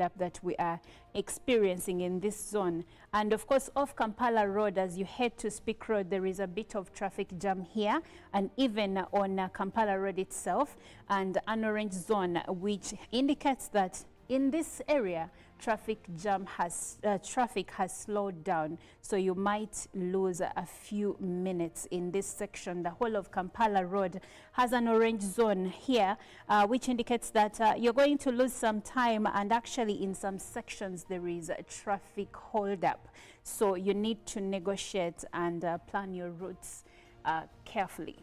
holdup that we are experiencing in this zone. And of course, off Kampala Road, as you head to Speak Road, there is a bit of traffic jam here, and even on Kampala Road itself, and an orange zone, which indicates that in this area, traffic has slowed down, so you might lose a few minutes in this section. The whole of Kampala Road has an orange zone here, which indicates that you're going to lose some time, and actually in some sections there is a traffic holdup. So you need to negotiate and plan your routes carefully.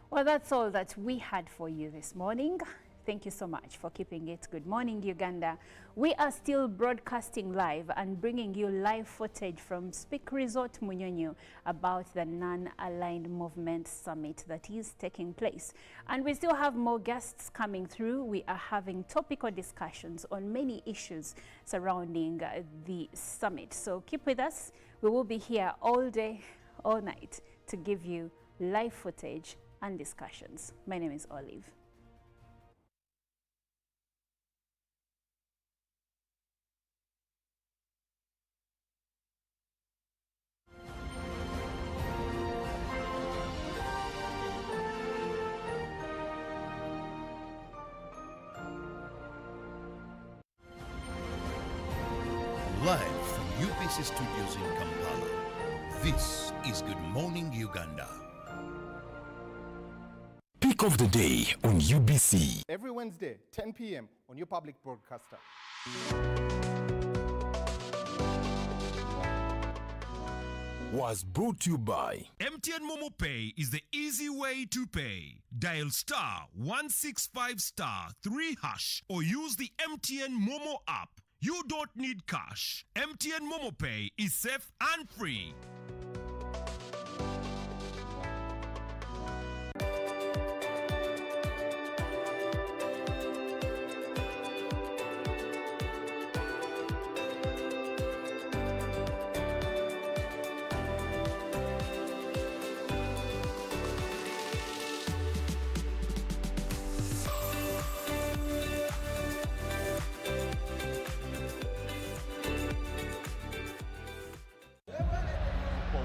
Well, that's all that we had for you this morning. Thank you so much for keeping it. Good morning, Uganda. We are still broadcasting live and bringing you live footage from Speak Resort Munyonyo about the Non-Aligned Movement Summit that is taking place. And we still have more guests coming through. We are having topical discussions on many issues surrounding the summit. So keep with us. We will be here all day, all night to give you live footage and discussions. My name is Olive. Live from UBC Studios in Kampala, this is Good Morning Uganda. Pick of the day on UBC. Every Wednesday, 10 p.m. on your public broadcaster. Was brought to you by MTN Momo Pay is the easy way to pay. Dial *165*3# or use the MTN Momo app. You don't need cash. MTN Momo Pay is safe and free.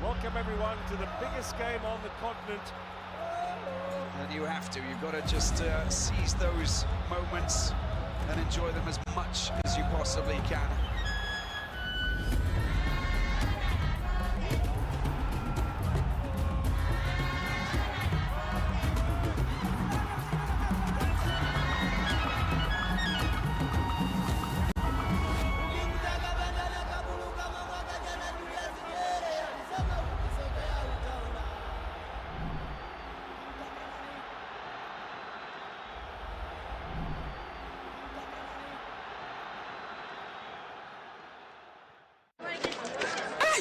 Welcome everyone to the biggest game on the continent. And you have to, you've got to just seize those moments and enjoy them as much as you possibly can.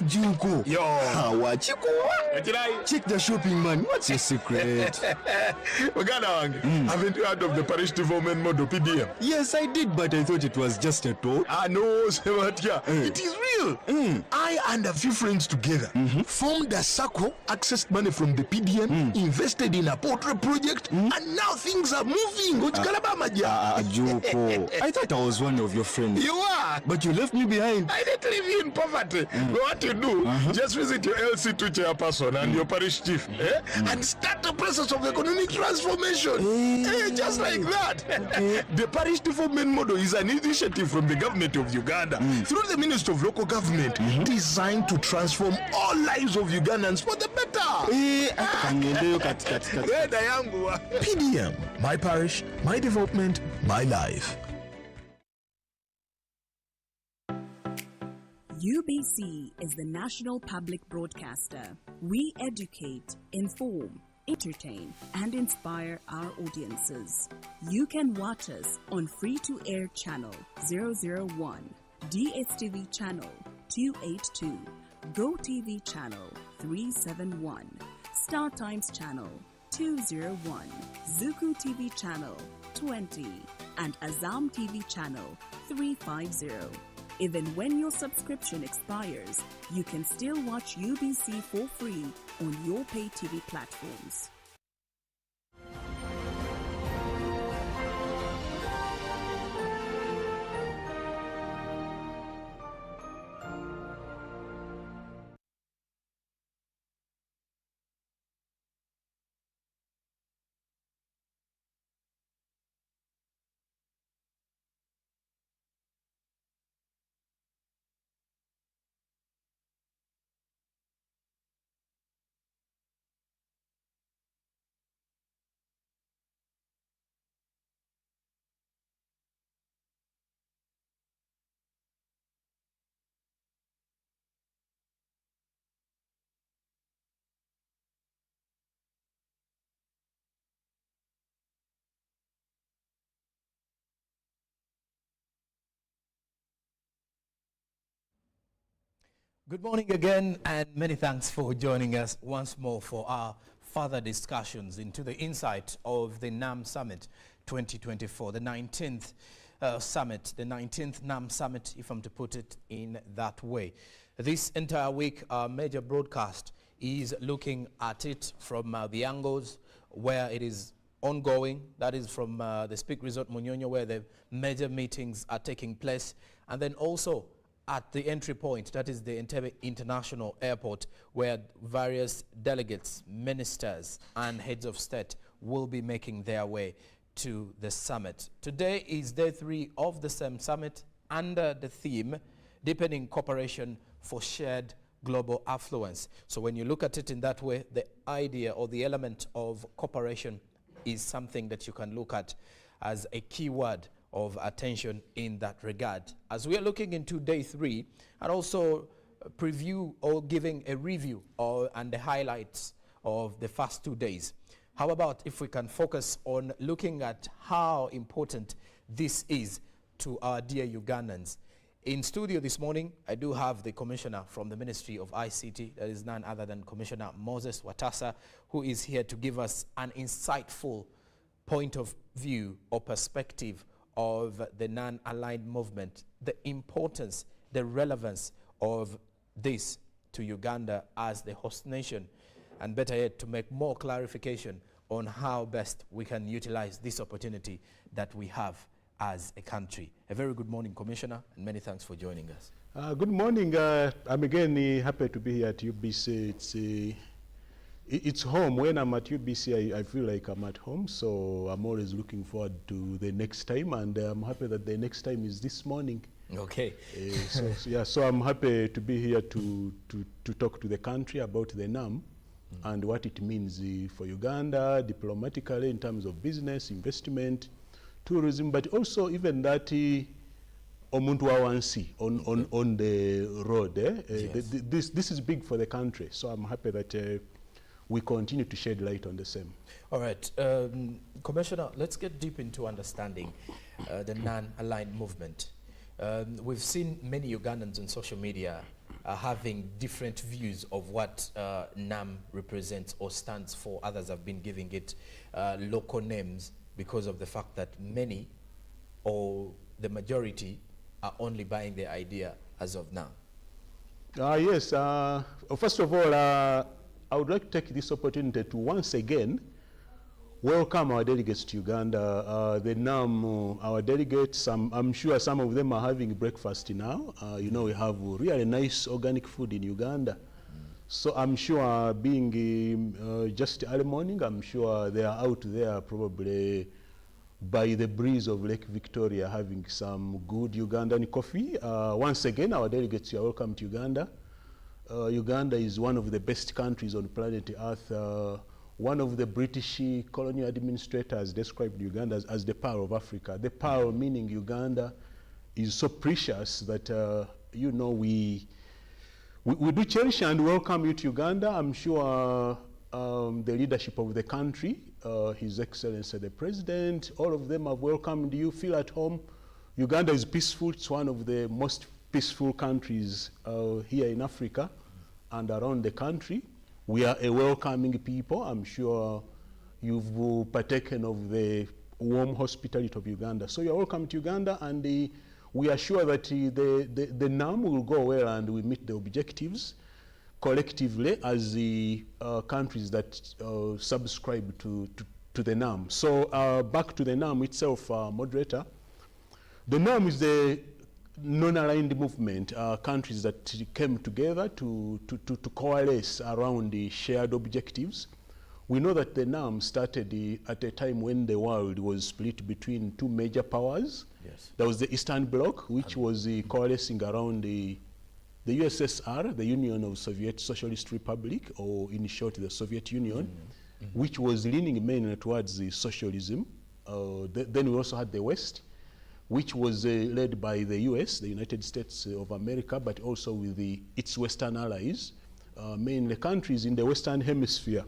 Junko. Yo. What you go? Check the shopping, man. What's your secret? Uganda, haven't you heard of the parish development model PDM? Yes, I did, but I thought it was just a talk. No, Sebatia. It is real. I and a few friends together formed a circle, accessed money from the PDM, invested in a portrait project, and now things are moving. Junko. I thought I was one of your friends. You are. But you left me behind. I didn't leave you in poverty. What you do, just visit your LC2 chairperson and your parish chief and start the process of economic transformation. Just like that. The parish development model is an initiative from the government of Uganda through the Ministry of Local Government designed to transform all lives of Ugandans for the better. PDM, my parish, my development, my life. UBC is the national public broadcaster. We educate, inform, entertain, and inspire our audiences. You can watch us on free-to-air channel 001, DSTV channel 282, GoTV channel 371, Star Times channel 201, Zuku TV channel 20, and Azam TV channel 350. Even when your subscription expires, you can still watch UBC for free on your pay TV platforms. Good morning again, and many thanks for joining us once more for our further discussions into the insight of the NAM Summit 2024, the 19th summit, the 19th NAM Summit, if I'm to put it in that way. This entire week, our major broadcast is looking at it from the angles where it is ongoing, that is from the Speak Resort Munyonyo, where the major meetings are taking place, and then also at the entry point, that is the Entebbe International Airport, where various delegates, ministers, and heads of state will be making their way to the summit. Today is day 3 of the same summit under the theme, Deepening Cooperation for Shared Global Affluence. So when you look at it in that way, the idea or the element of cooperation is something that you can look at as a key word of attention in that regard. As we are looking into day 3 and also preview or giving a review and the highlights of the first 2 days, how about if we can focus on looking at how important this is to our dear Ugandans. In studio this morning, I do have the commissioner from the Ministry of ICT, that is none other than Commissioner Moses Watasa, who is here to give us an insightful point of view or perspective of the non-aligned movement, the importance, the relevance of this to Uganda as the host nation, and better yet, to make more clarification on how best we can utilize this opportunity that we have as a country. A very good morning, Commissioner, and many thanks for joining us. Good morning. I'm again happy to be here at UBC. It's home. When I'm at UBC, I feel like I'm at home, so I'm always looking forward to the next time, and I'm happy that the next time is this morning. Okay. So I'm happy to be here to talk to the country about the NAM and what it means for Uganda diplomatically in terms of business, investment, tourism, but also even that omuntu wawansi on the road. Yes. This is big for the country, so I'm happy that we continue to shed light on the same. All right, Commissioner, let's get deep into understanding the non-aligned movement. We've seen many Ugandans on social media having different views of what NAM represents or stands for. Others have been giving it local names because of the fact that many or the majority are only buying the idea as of now. Yes, first of all, I would like to take this opportunity to once again welcome our delegates to Uganda. The NAM, our delegates, I'm sure some of them are having breakfast now. You know, we have really nice organic food in Uganda. So I'm sure being just early morning, I'm sure they are out there probably by the breeze of Lake Victoria having some good Ugandan coffee. Once again, our delegates, you are welcome to Uganda. Uganda is one of the best countries on planet Earth. One of the British colonial administrators described Uganda as the pearl of Africa. The pearl meaning Uganda is so precious that, you know, we do cherish and welcome you to Uganda. I'm sure the leadership of the country, His Excellency the President, all of them have welcomed you. Feel at home. Uganda is peaceful. It's one of the most peaceful countries here in Africa and around the country. We are a welcoming people. I'm sure you've partaken of the warm hospitality of Uganda. So you're welcome to Uganda, and we are sure that the NAM will go well and we meet the objectives collectively as the countries that subscribe to the NAM. So back to the NAM itself, moderator. The NAM is the non-aligned movement, countries that came together to coalesce around the shared objectives. We know that the NAM started at a time when the world was split between two major powers. Yes. There was the Eastern Bloc, which was coalescing around the USSR, the Union of Soviet Socialist Republic, or in short, the Soviet Union, which was leaning mainly towards the socialism. Then we also had the West, which was led by the US, the United States of America, but also with its Western allies, mainly countries in the Western Hemisphere.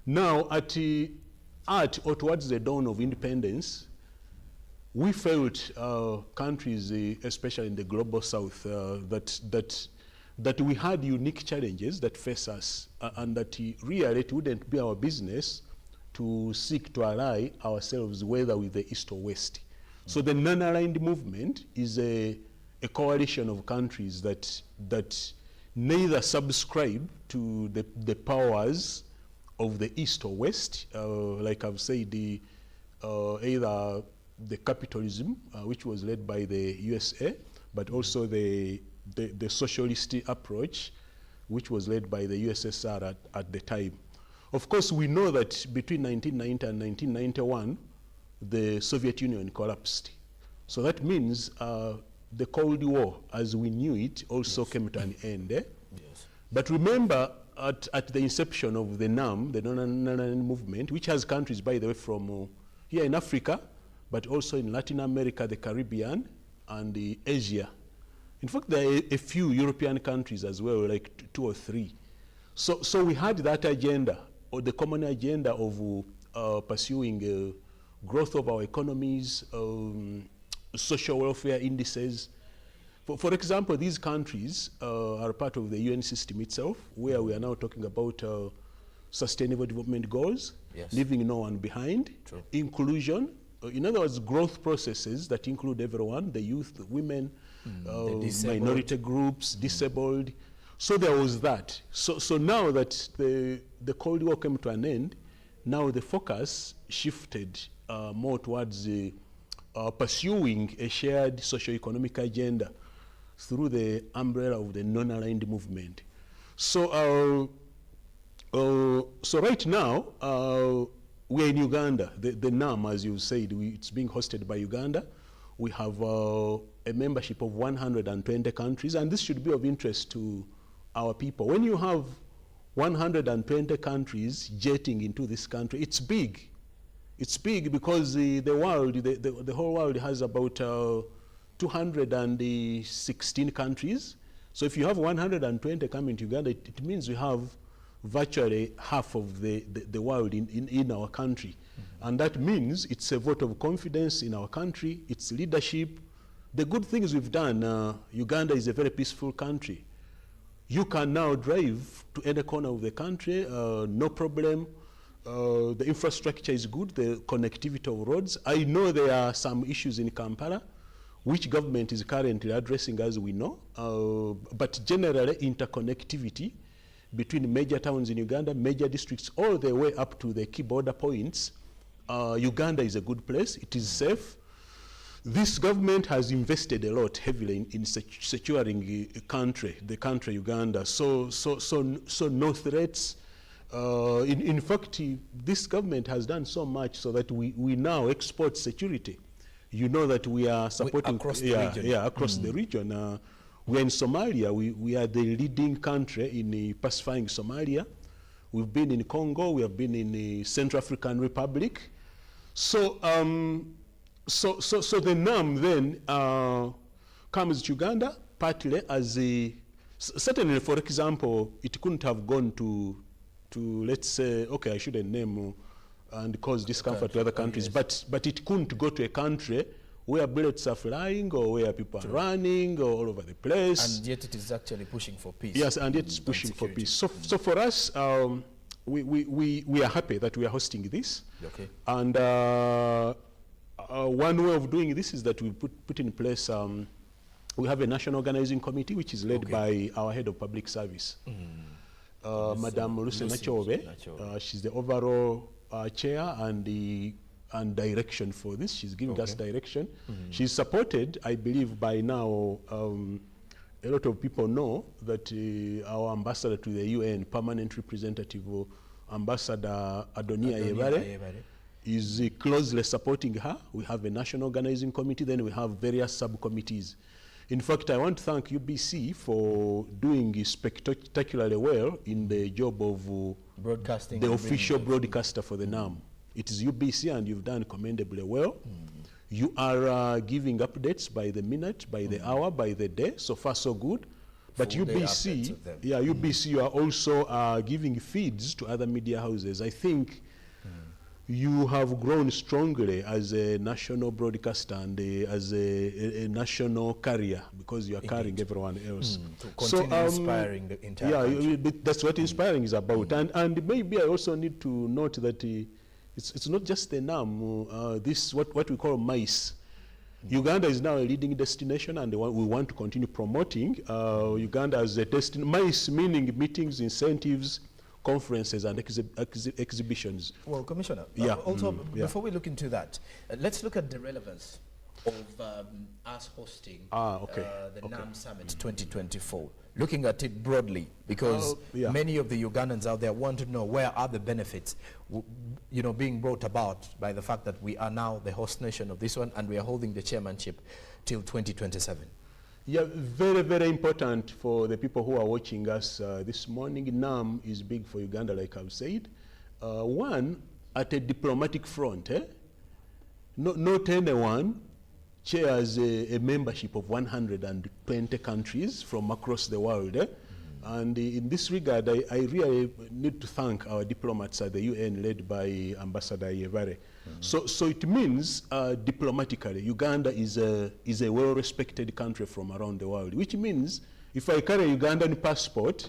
Now, at or towards the dawn of independence, we felt countries, especially in the global South, that that we had unique challenges that face us, and that really it wouldn't be our business to seek to ally ourselves whether with the East or West. So the non-aligned movement is a coalition of countries that neither subscribe to the powers of the East or West, like I've said, either the capitalism, which was led by the USA, but also the socialist approach, which was led by the USSR at the time. Of course, we know that between 1990 and 1991, the Soviet Union collapsed. So that means the Cold War, as we knew it, also came to an end. Yes. But remember, at the inception of the NAM, the non-aligned movement, which has countries, by the way, from here in Africa, but also in Latin America, the Caribbean, and Asia. In fact, there are a few European countries as well, like 2 or 3. So we had that agenda, or the common agenda of pursuing growth of our economies, social welfare indices. For example, these countries are part of the UN system itself, where we are now talking about sustainable development goals, leaving no one behind, inclusion, in other words, growth processes that include everyone, the youth, the women, minority groups, disabled. So there was that. So now that the Cold War came to an end, now the focus shifted more towards pursuing a shared socio-economic agenda through the umbrella of the non-aligned movement. So right now, we're in Uganda. The NAM, as you said, it's being hosted by Uganda. We have a membership of 120 countries, and this should be of interest to our people. When you have 120 countries jetting into this country, it's big. It's big because the world, the whole world has about 216 countries. So if you have 120 coming to Uganda, it means we have virtually half of the world in our country. And that means it's a vote of confidence in our country, its leadership. The good things we've done, Uganda is a very peaceful country. You can now drive to any corner of the country, no problem. The infrastructure is good, the connectivity of roads. I know there are some issues in Kampala, which government is currently addressing, as we know. But generally, interconnectivity between major towns in Uganda, major districts, all the way up to the key border points, Uganda is a good place. It is safe. This government has invested a lot heavily in securing the country Uganda. So no threats. In fact, this government has done so much so that we now export security. You know that we are supporting across the region. Yeah, across the region. We are in Somalia. We are the leading country in pacifying Somalia. We've been in Congo. We have been in the Central African Republic. So the NAM then comes to Uganda partly as a, certainly, for example, it couldn't have gone to let's say, okay, I shouldn't name and cause discomfort to other countries, but it couldn't go to a country where bullets are flying or where people are running or all over the place. And yet it is actually pushing for peace. Yes, and yet it's pushing for peace. So for us, we are happy that we are hosting this. Okay. And one way of doing this is that we put in place, we have a national organizing committee which is led by our head of public service, Madam Lucy Nachobe. She's the overall chair and direction for this. She's giving us direction. She's supported, I believe by now, a lot of people know that our ambassador to the UN, permanent representative, Ambassador Adonia Yebare, is closely supporting her. We have a national organizing committee, then we have various subcommittees. In fact, I want to thank UBC for doing spectacularly well in the job of broadcasting, the official broadcaster for the NAM. It is UBC, and you've done commendably well. You are giving updates by the minute, by the hour, by the day. So far, so good. But UBC, UBC, you are also giving feeds to other media houses. I think you have grown strongly as a national broadcaster and as a national carrier, because you are carrying everyone else. To continue inspiring the entire country. That's what inspiring is about. And maybe I also need to note that it's not just the NAM, this what we call MICE. Uganda is now a leading destination, and we want to continue promoting Uganda as a destination. MICE meaning meetings, incentives, conferences and exhibitions. Well, Commissioner, before we look into that, let's look at the relevance of us hosting the NAM Summit 2024. Looking at it broadly, because many of the Ugandans out there want to know where are the benefits, being brought about by the fact that we are now the host nation of this one and we are holding the chairmanship till 2027. Yeah, very, very important for the people who are watching us this morning. NAM is big for Uganda, like I've said. One, at a diplomatic front, not anyone chairs a membership of 120 countries from across the world. And in this regard, I really need to thank our diplomats at the UN, led by Ambassador Yevare. So it means diplomatically, Uganda is a well-respected country from around the world, which means if I carry a Ugandan passport,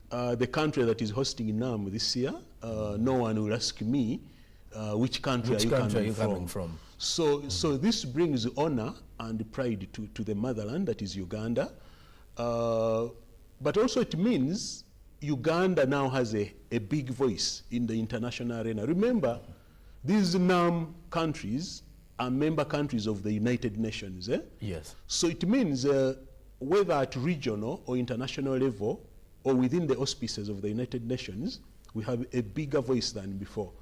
the country that is hosting NAM this year, no one will ask me which country are you coming from. So this brings honor and pride to the motherland, that is Uganda. But also it means Uganda now has a big voice in the international arena. Remember, these NAM countries are member countries of the United Nations. Yes. So it means whether at regional or international level or within the auspices of the United Nations, we have a bigger voice than before.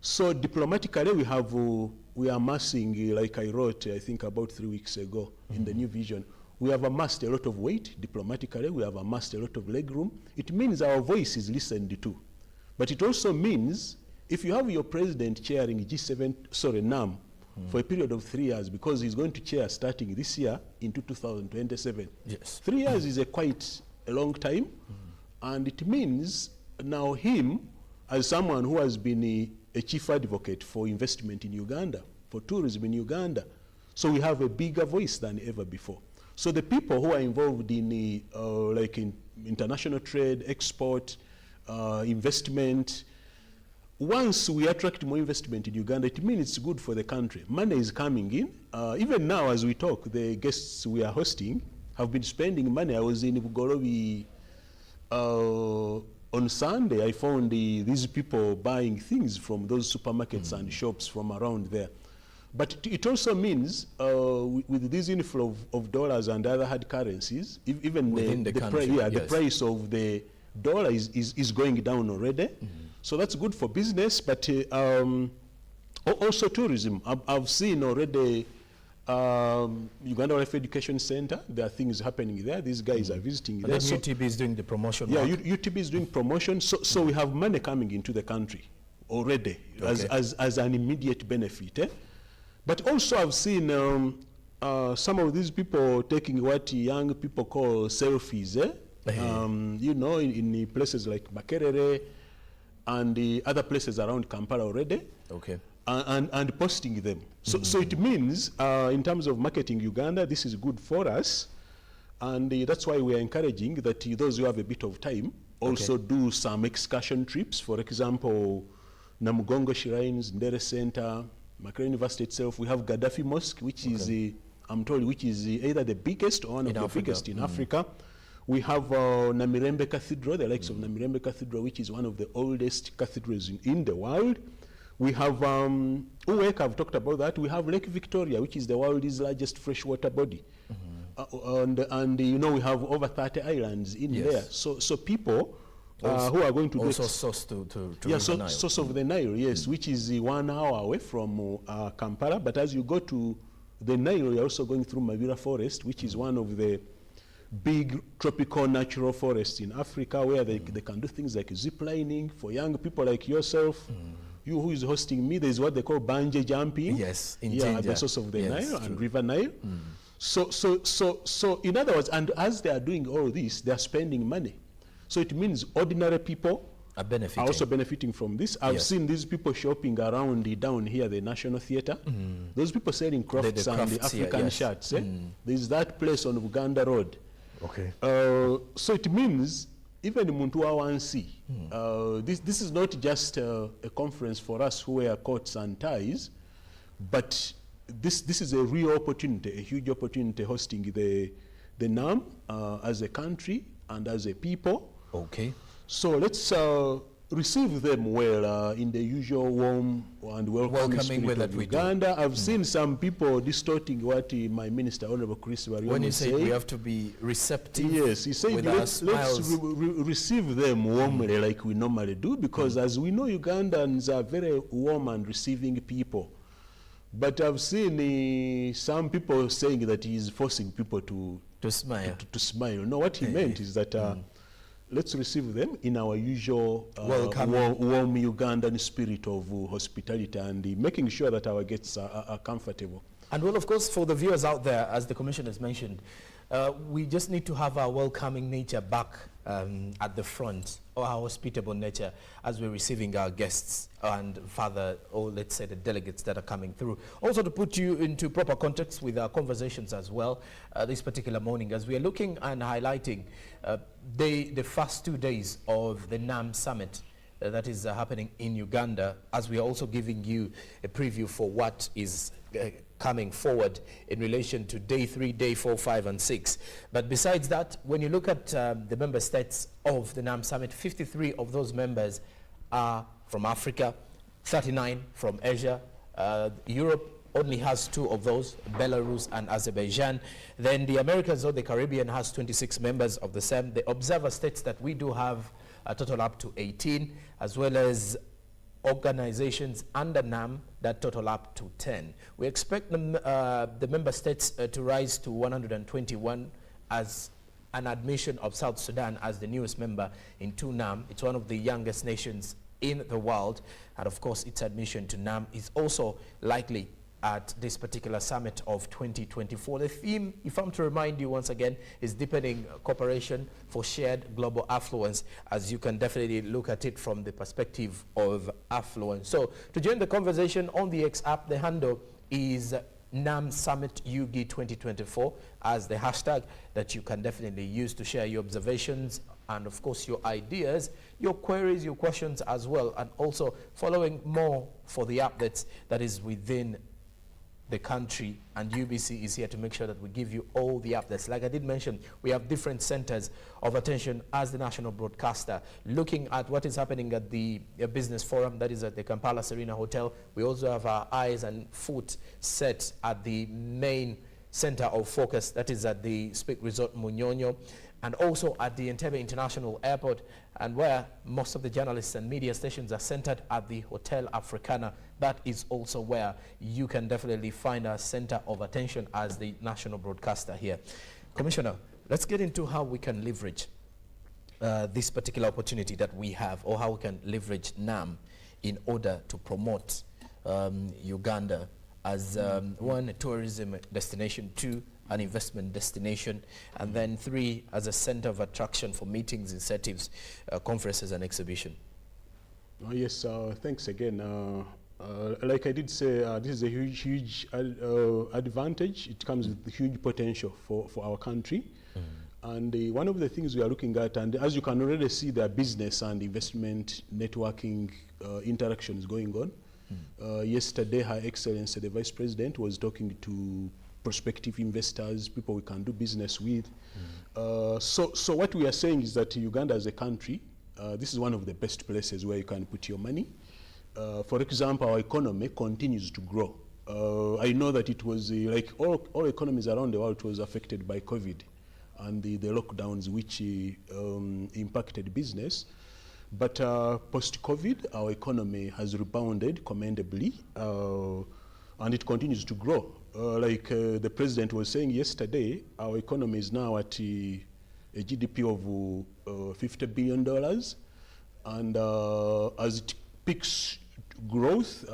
So diplomatically, we are amassing, like I wrote, I think about 3 weeks ago in the New Vision, we have amassed a lot of weight diplomatically, we have amassed a lot of legroom. It means our voice is listened to. But it also means if you have your president chairing NAM for a period of 3 years, because he's going to chair starting this year into 2027. Yes. 3 years is quite a long time, and it means now him, as someone who has been a chief advocate for investment in Uganda, for tourism in Uganda, so we have a bigger voice than ever before. So the people who are involved in like in international trade, export, investment, once we attract more investment in Uganda, it means it's good for the country. Money is coming in. Even now as we talk, the guests we are hosting have been spending money. I was in Bugorobi on Sunday. I found these people buying things from those supermarkets and shops from around there. But it also means with this inflow of dollars and other hard currencies, even the price of the dollar is going down already. So that's good for business, but also tourism. I've seen already Uganda Life Education Center. There are things happening there. These guys are visiting there. And then UTB is doing the promotion. Yeah, UTB is doing promotion. So we have money coming into the country already as an immediate benefit. But also I've seen some of these people taking what young people call selfies, in places like Makerere and the other places around Kampala already, and posting them. So it means, in terms of marketing Uganda, this is good for us, and that's why we are encouraging that those who have a bit of time also do some excursion trips. For example, Namugongo Shrines, Ndere Center, Makerere University itself. We have Gaddafi Mosque, which is, I'm told, which is either the biggest or one of the biggest in Africa. We have Namirembe Cathedral, the likes of Namirembe Cathedral, which is one of the oldest cathedrals in the world. We have Uwek, I've talked about that. We have Lake Victoria, which is the world's largest freshwater body. And we have over 30 islands in there. So people who are going to also source to the Nile. Source of the Nile, yes, which is 1 hour away from Kampala. But as you go to the Nile, you're also going through Mabira Forest, which is one of the big tropical natural forests in Africa, where they can do things like zip lining. For young people like yourself, you who is hosting me, there's what they call bungee jumping. Yes, at the source of the Nile and River Nile. So in other words, and as they are doing all this, they are spending money. So it means ordinary people are also benefiting from this. I've seen these people shopping around down here, the National Theatre. Those people selling crafts and the African shirts. There's that place on Uganda Road. Okay. So it means even Muntu Awansi, this is not just a conference for us who wear coats and ties, but this is a real opportunity, a huge opportunity, hosting the NAM as a country and as a people. Okay. So let's receive them well in the usual warm and welcoming spirit of Uganda. I've seen some people distorting what my minister, Honorable Chris Bariomo, when he said we have to be receptive. Yes, he said let's receive them warmly like we normally do, because as we know, Ugandans are very warm and receiving people. But I've seen some people saying that he's forcing people to smile. To smile. No, what he meant is that let's receive them in our usual warm Ugandan spirit of hospitality, and making sure that our guests are comfortable. And well, of course, for the viewers out there, as the Commissioner has mentioned, we just need to have our welcoming nature back at the front, or our hospitable nature, as we're receiving our guests and further, or let's say the delegates that are coming through. Also to put you into proper context with our conversations as well this particular morning, as we are looking and highlighting the first 2 days of the NAM summit that is happening in Uganda, as we are also giving you a preview for what is coming forward in relation to day 3, day 4, 5, and 6. But besides that, when you look at the member states of the NAM summit, 53 of those members are from Africa, 39 from Asia. Europe only has 2 of those, Belarus and Azerbaijan. Then the Americas or the Caribbean has 26 members of the same. The observer states that we do have a total up to 18, as well as organizations under NAM that total up to 10. We expect the member states to rise to 121 as an admission of South Sudan as the newest member into NAM. It's one of the youngest nations in the world, and of course its admission to NAM is also likely at this particular summit of 2024. The theme, if I'm to remind you once again, is deepening cooperation for shared global affluence, as you can definitely look at it from the perspective of affluence. So to join the conversation on the X app, the handle is NAM Summit UG 2024 as the hashtag that you can definitely use to share your observations and of course your ideas, your queries, your questions as well, and also following more for the updates that is within the country, and UBC is here to make sure that we give you all the updates. Like I did mention, we have different centers of attention as the national broadcaster, looking at what is happening at the business forum that is at the Kampala Serena Hotel. We also have our eyes and foot set at the main center of focus that is at the Speak Resort Munyonyo, and also at the Entebbe International Airport, and where most of the journalists and media stations are centered at the Hotel Africana. That is also where you can definitely find a center of attention as the national broadcaster here. Commissioner, let's get into how we can leverage this particular opportunity that we have, or how we can leverage NAM in order to promote Uganda as one, a tourism destination, 2, an investment destination, and then 3, as a center of attraction for meetings, incentives, conferences, and exhibition. Oh, yes, thanks again. Like I did say, this is a huge advantage. It comes with huge potential for our country. And one of the things we are looking at, and as you can already see, there are business and investment networking interactions going on. Yesterday, Her Excellency, the Vice President, was talking to prospective investors, people we can do business with. So what we are saying is that Uganda as a country, this is one of the best places where you can put your money. For example, our economy continues to grow. I know that it was like all economies around the world was affected by COVID and the lockdowns which impacted business. But post-COVID, our economy has rebounded commendably and it continues to grow. Like the President was saying yesterday, our economy is now at a GDP of $50 billion. And as it picks growth,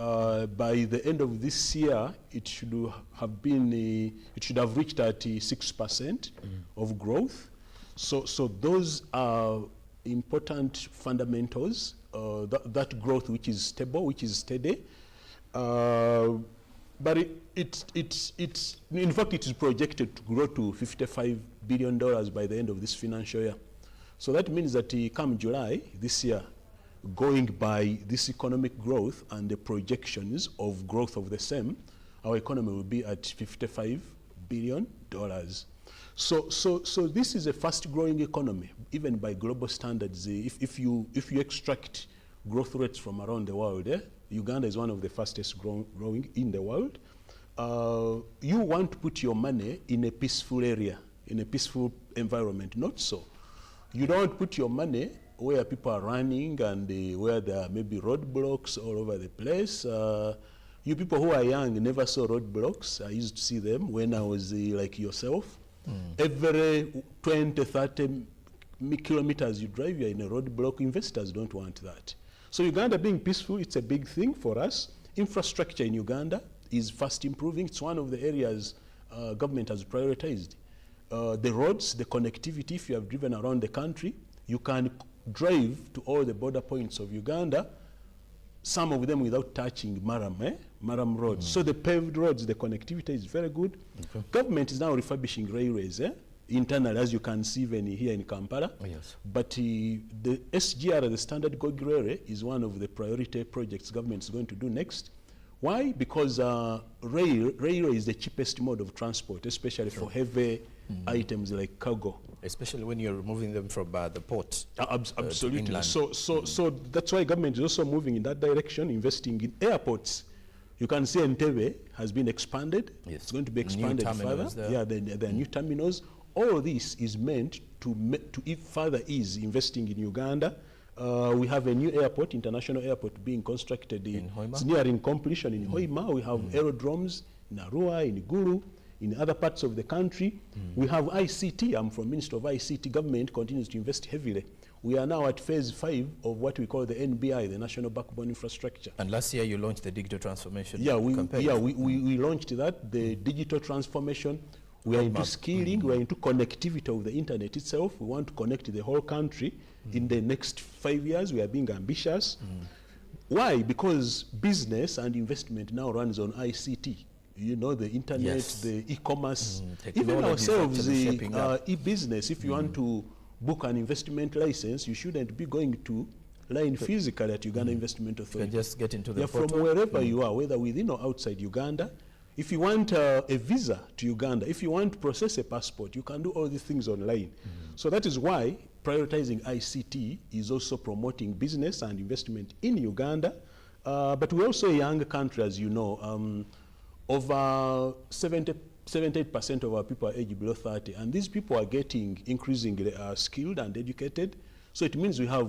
by the end of this year, it should have reached at 6% of growth. So those are important fundamentals, that growth which is stable, which is steady. But in fact, it is projected to grow to $55 billion by the end of this financial year. So that means that come July this year, going by this economic growth and the projections of growth of the same, our economy will be at $55 billion. So this is a fast-growing economy, even by global standards. If you extract growth rates from around the world, Uganda is one of the fastest growing in the world. You want to put your money in a peaceful area, in a peaceful environment, not so. You don't put your money where people are running and where there are maybe roadblocks all over the place. You people who are young never saw roadblocks. I used to see them when I was like yourself. Every 20, 30 kilometers you drive, you're in a roadblock. Investors don't want that. So Uganda being peaceful, it's a big thing for us. Infrastructure in Uganda is fast improving. It's one of the areas government has prioritized. The roads, the connectivity, if you have driven around the country, you can drive to all the border points of Uganda, some of them without touching Maram roads. So the paved roads, the connectivity is very good. Okay. Government is now refurbishing railways internally, as you can see even here in Kampala. Oh, yes. But the SGR, the Standard Gauge Railway, is one of the priority projects government is going to do next. Why? Because railway is the cheapest mode of transport, especially for heavy items like cargo. Especially when you're removing them from the port. Absolutely. So that's why government is also moving in that direction, investing in airports. You can see Entebbe has been expanded. Yes. It's going to be expanded further. Yeah, there are new terminals. All of this is meant to further ease investing in Uganda. We have a new airport, international airport, being constructed in Hoima. It's nearing completion in Hoima. We have aerodromes in Arua, in Gulu, in other parts of the country. We have ICT. I'm from Minister of ICT. Government continues to invest heavily. We are now at phase 5 of what we call the NBI, the National Backbone Infrastructure. And last year you launched the digital transformation campaign. We launched that, the digital transformation. We are into skilling, we are into connectivity of the internet itself. We want to connect the whole country. In the next 5 years, we are being ambitious. Why? Because business and investment now runs on ICT. You know, the internet, the e-commerce, even ourselves, the e-business. If you want to book an investment license, you shouldn't be going to line physically at Uganda Investment Authority. You can just get into the portal. From wherever you are, whether within or outside Uganda. If you want a visa to Uganda, if you want to process a passport, you can do all these things online. So that is why prioritizing ICT is also promoting business and investment in Uganda. But we're also a young country, as you know. Over 78% of our people are aged below 30, and these people are getting increasingly skilled and educated. So it means we have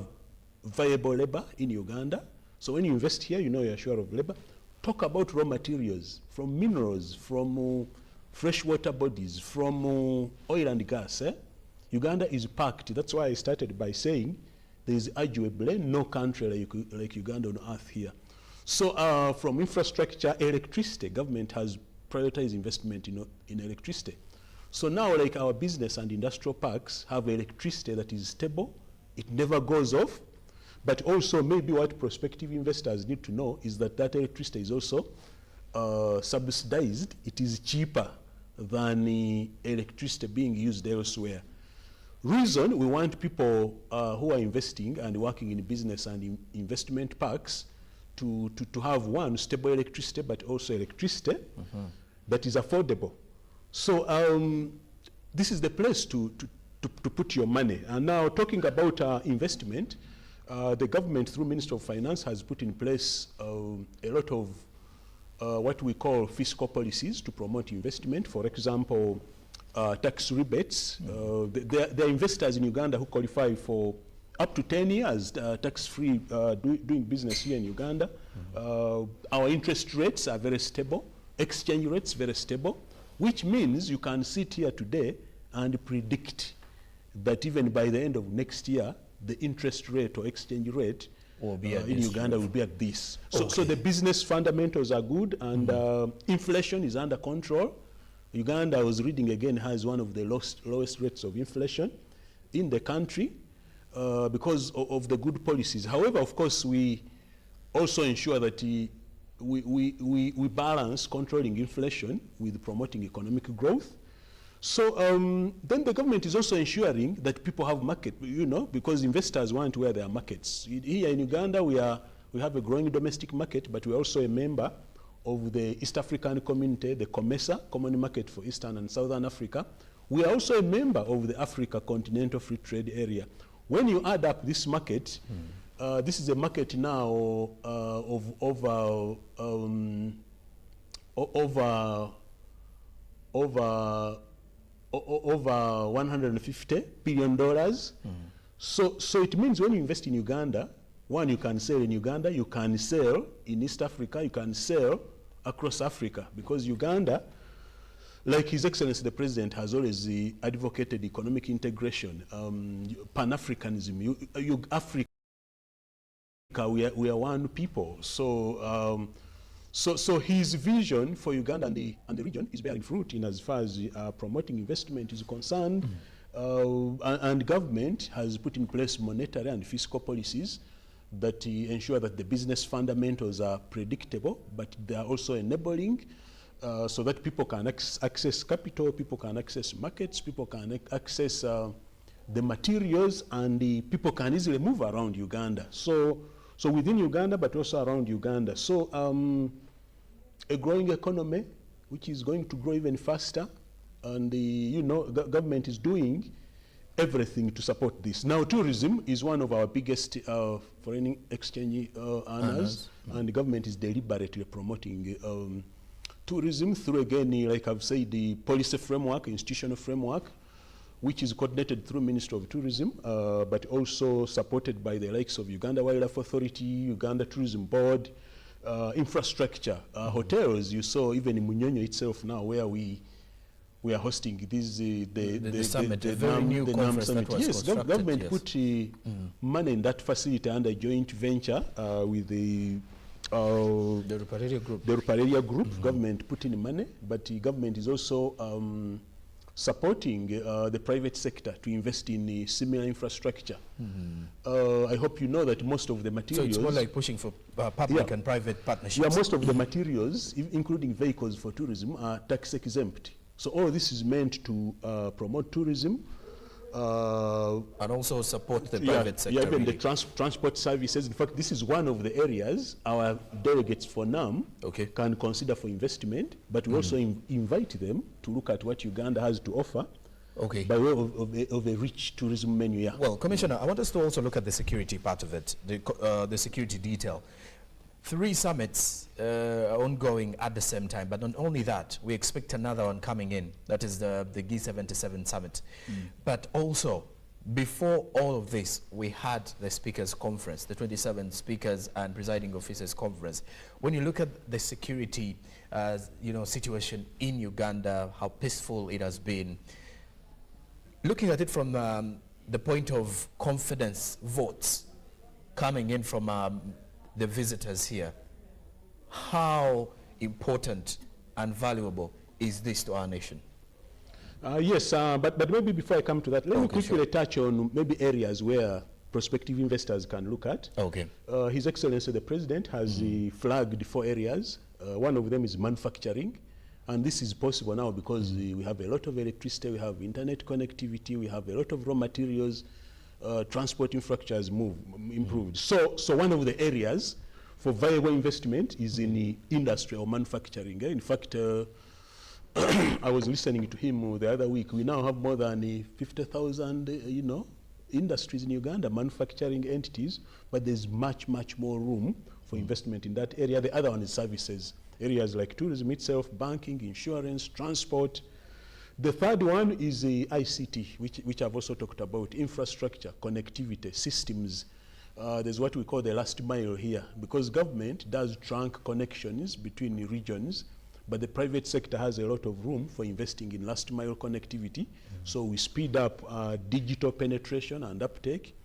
viable labor in Uganda. So when you invest here, you know you're sure of labor. Talk about raw materials, from minerals, from freshwater bodies, from oil and gas. Uganda is packed. That's why I started by saying there is arguably no country like Uganda on earth here. So from infrastructure, electricity, government has prioritized investment in electricity. So now like our business and industrial parks have electricity that is stable, it never goes off. But also maybe what prospective investors need to know is that electricity is also subsidized. It is cheaper than electricity being used elsewhere. Reason, we want people who are investing and working in business and investment parks to have one, stable electricity, but also electricity that is affordable. So this is the place to put your money. And now talking about investment, the government through Minister of Finance has put in place a lot of what we call fiscal policies to promote investment. For example, tax rebates. There are investors in Uganda who qualify for up to 10 years tax-free doing business here in Uganda. Our interest rates are very stable, exchange rates very stable, which means you can sit here today and predict that even by the end of next year, the interest rate or exchange rate will be in Uganda will be at this. So, so the business fundamentals are good, and inflation is under control. Uganda, I was reading again, has one of the lowest rates of inflation in the country. because of the good policies. However, of course, we also ensure that we balance controlling inflation with promoting economic growth. So then the government is also ensuring that people have market, you know, because investors want where there are markets. Here in Uganda, we have a growing domestic market, but we're also a member of the East African community, the COMESA, Common Market for Eastern and Southern Africa. We are also a member of the Africa Continental Free Trade Area. When you add up this market, this is a market now of over $150 billion. So it means when you invest in Uganda, one, you can sell in Uganda, you can sell in East Africa, you can sell across Africa, because Uganda, like His Excellency the President has always advocated economic integration, Pan-Africanism. Africa, we are one people. So his vision for Uganda and the region is bearing fruit in as far as promoting investment is concerned, and government has put in place monetary and fiscal policies that ensure that the business fundamentals are predictable, but they are also enabling so that people can access capital, people can access markets, people can access the materials, and the people can easily move around Uganda. So within Uganda, but also around Uganda. So a growing economy, which is going to grow even faster, and the government is doing everything to support this. Now, tourism is one of our biggest foreign exchange earners, and the government is deliberately promoting tourism through, again, like I've said, the policy framework, institutional framework, which is coordinated through Ministry of Tourism, but also supported by the likes of Uganda Wildlife Authority, Uganda Tourism Board, infrastructure, hotels. You saw even in Munyonyo itself now, where we are hosting the summit, the very new conference that was constructed. Yes, government put money in that facility under joint venture with the Ruparelia Group. The Ruparelia Group, government put in money, but the government is also supporting the private sector to invest in similar infrastructure. I hope you know that most of the materials... So it's more like pushing for public and private partnerships. Yeah, most of the materials, including vehicles for tourism, are tax exempt. So all this is meant to promote tourism. And also support the private sector. Yeah, even the transport services. In fact, this is one of the areas our delegates for NAM can consider for investment, but we also invite them to look at what Uganda has to offer by way of a rich tourism menu. Yeah. Well, Commissioner, I want us to also look at the security part of it, the security detail. 3 summits ongoing at the same time, but not only that, we expect another one coming in, that is the G77 summit. But also, before all of this, we had the speakers conference, the 27 speakers and presiding officers conference. When you look at the security situation in Uganda, how peaceful it has been, looking at it from the point of confidence votes coming in from the visitors here, how important and valuable is this to our nation? Yes, but maybe before I come to that, let me quickly touch on maybe areas where prospective investors can look at. His Excellency the President has flagged 4 areas. One of them is manufacturing, and this is possible now because we have a lot of electricity, we have internet connectivity, we have a lot of raw materials. Transport infrastructure has improved. So one of the areas for viable investment is in the industry or manufacturing. In fact, I was listening to him the other week. We now have more than 50,000, industries in Uganda, manufacturing entities, but there's much more room for investment in that area. The other one is services, areas like tourism itself, banking, insurance, transport. The third one is the ICT, which I've also talked about, infrastructure, connectivity, systems. There's what we call the last mile here, because government does trunk connections between the regions, but the private sector has a lot of room for investing in last mile connectivity. So we speed up digital penetration and uptake.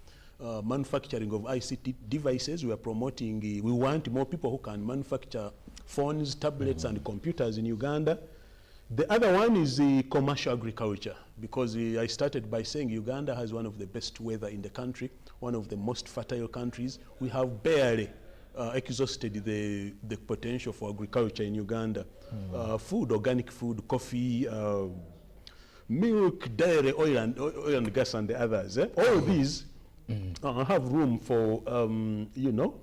Manufacturing of ICT devices, we are promoting, we want more people who can manufacture phones, tablets, and computers in Uganda. The other one is the commercial agriculture, because I started by saying Uganda has one of the best weather in the country, one of the most fertile countries. We have barely exhausted the potential for agriculture in Uganda. Food, organic food, coffee, milk, dairy, oil and gas, and the others. All these have room for, you know,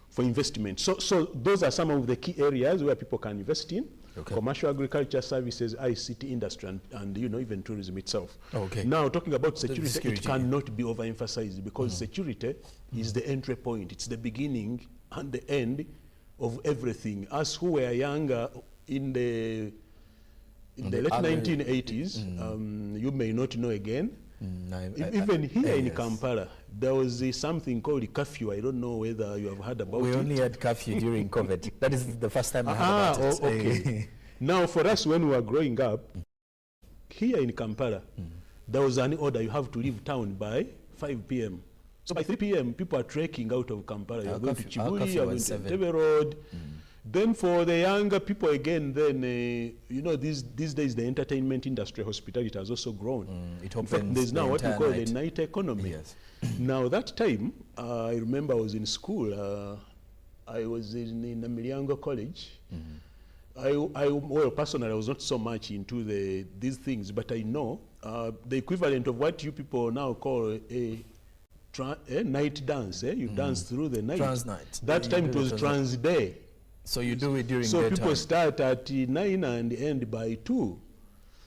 for investment. So those are some of the key areas where people can invest in. Okay. Commercial agriculture, services, ICT industry, and you know, even tourism itself. Okay. Now, talking about security, it cannot be overemphasized, because security is the entry point. It's the beginning and the end of everything. Us who were younger in the late 1980s, you may not know again. Even here in Kampala, there was something called curfew. I don't know whether you have heard about it. We only had curfew during COVID. That is the first time I heard about it. Okay. Now, for us, when we were growing up, here in Kampala, there was an order: you have to leave town by 5 p.m. So by 3 p.m., people are trekking out of Kampala. You're going to Chibuli, you're going to Entebbe Road. Then for the younger people again, then, you know, these days the entertainment industry, hospitality has also grown. It in fact, there's now what we call the night economy. Yes. Now that time, I remember I was in school. I was in Amiliango College. Well, personally, I was not so much into these things, but I know the equivalent of what you people now call a night dance. You dance through the night. Trans night. That time it was trans day. So you do it during so daytime. People start at 9 and end by 2.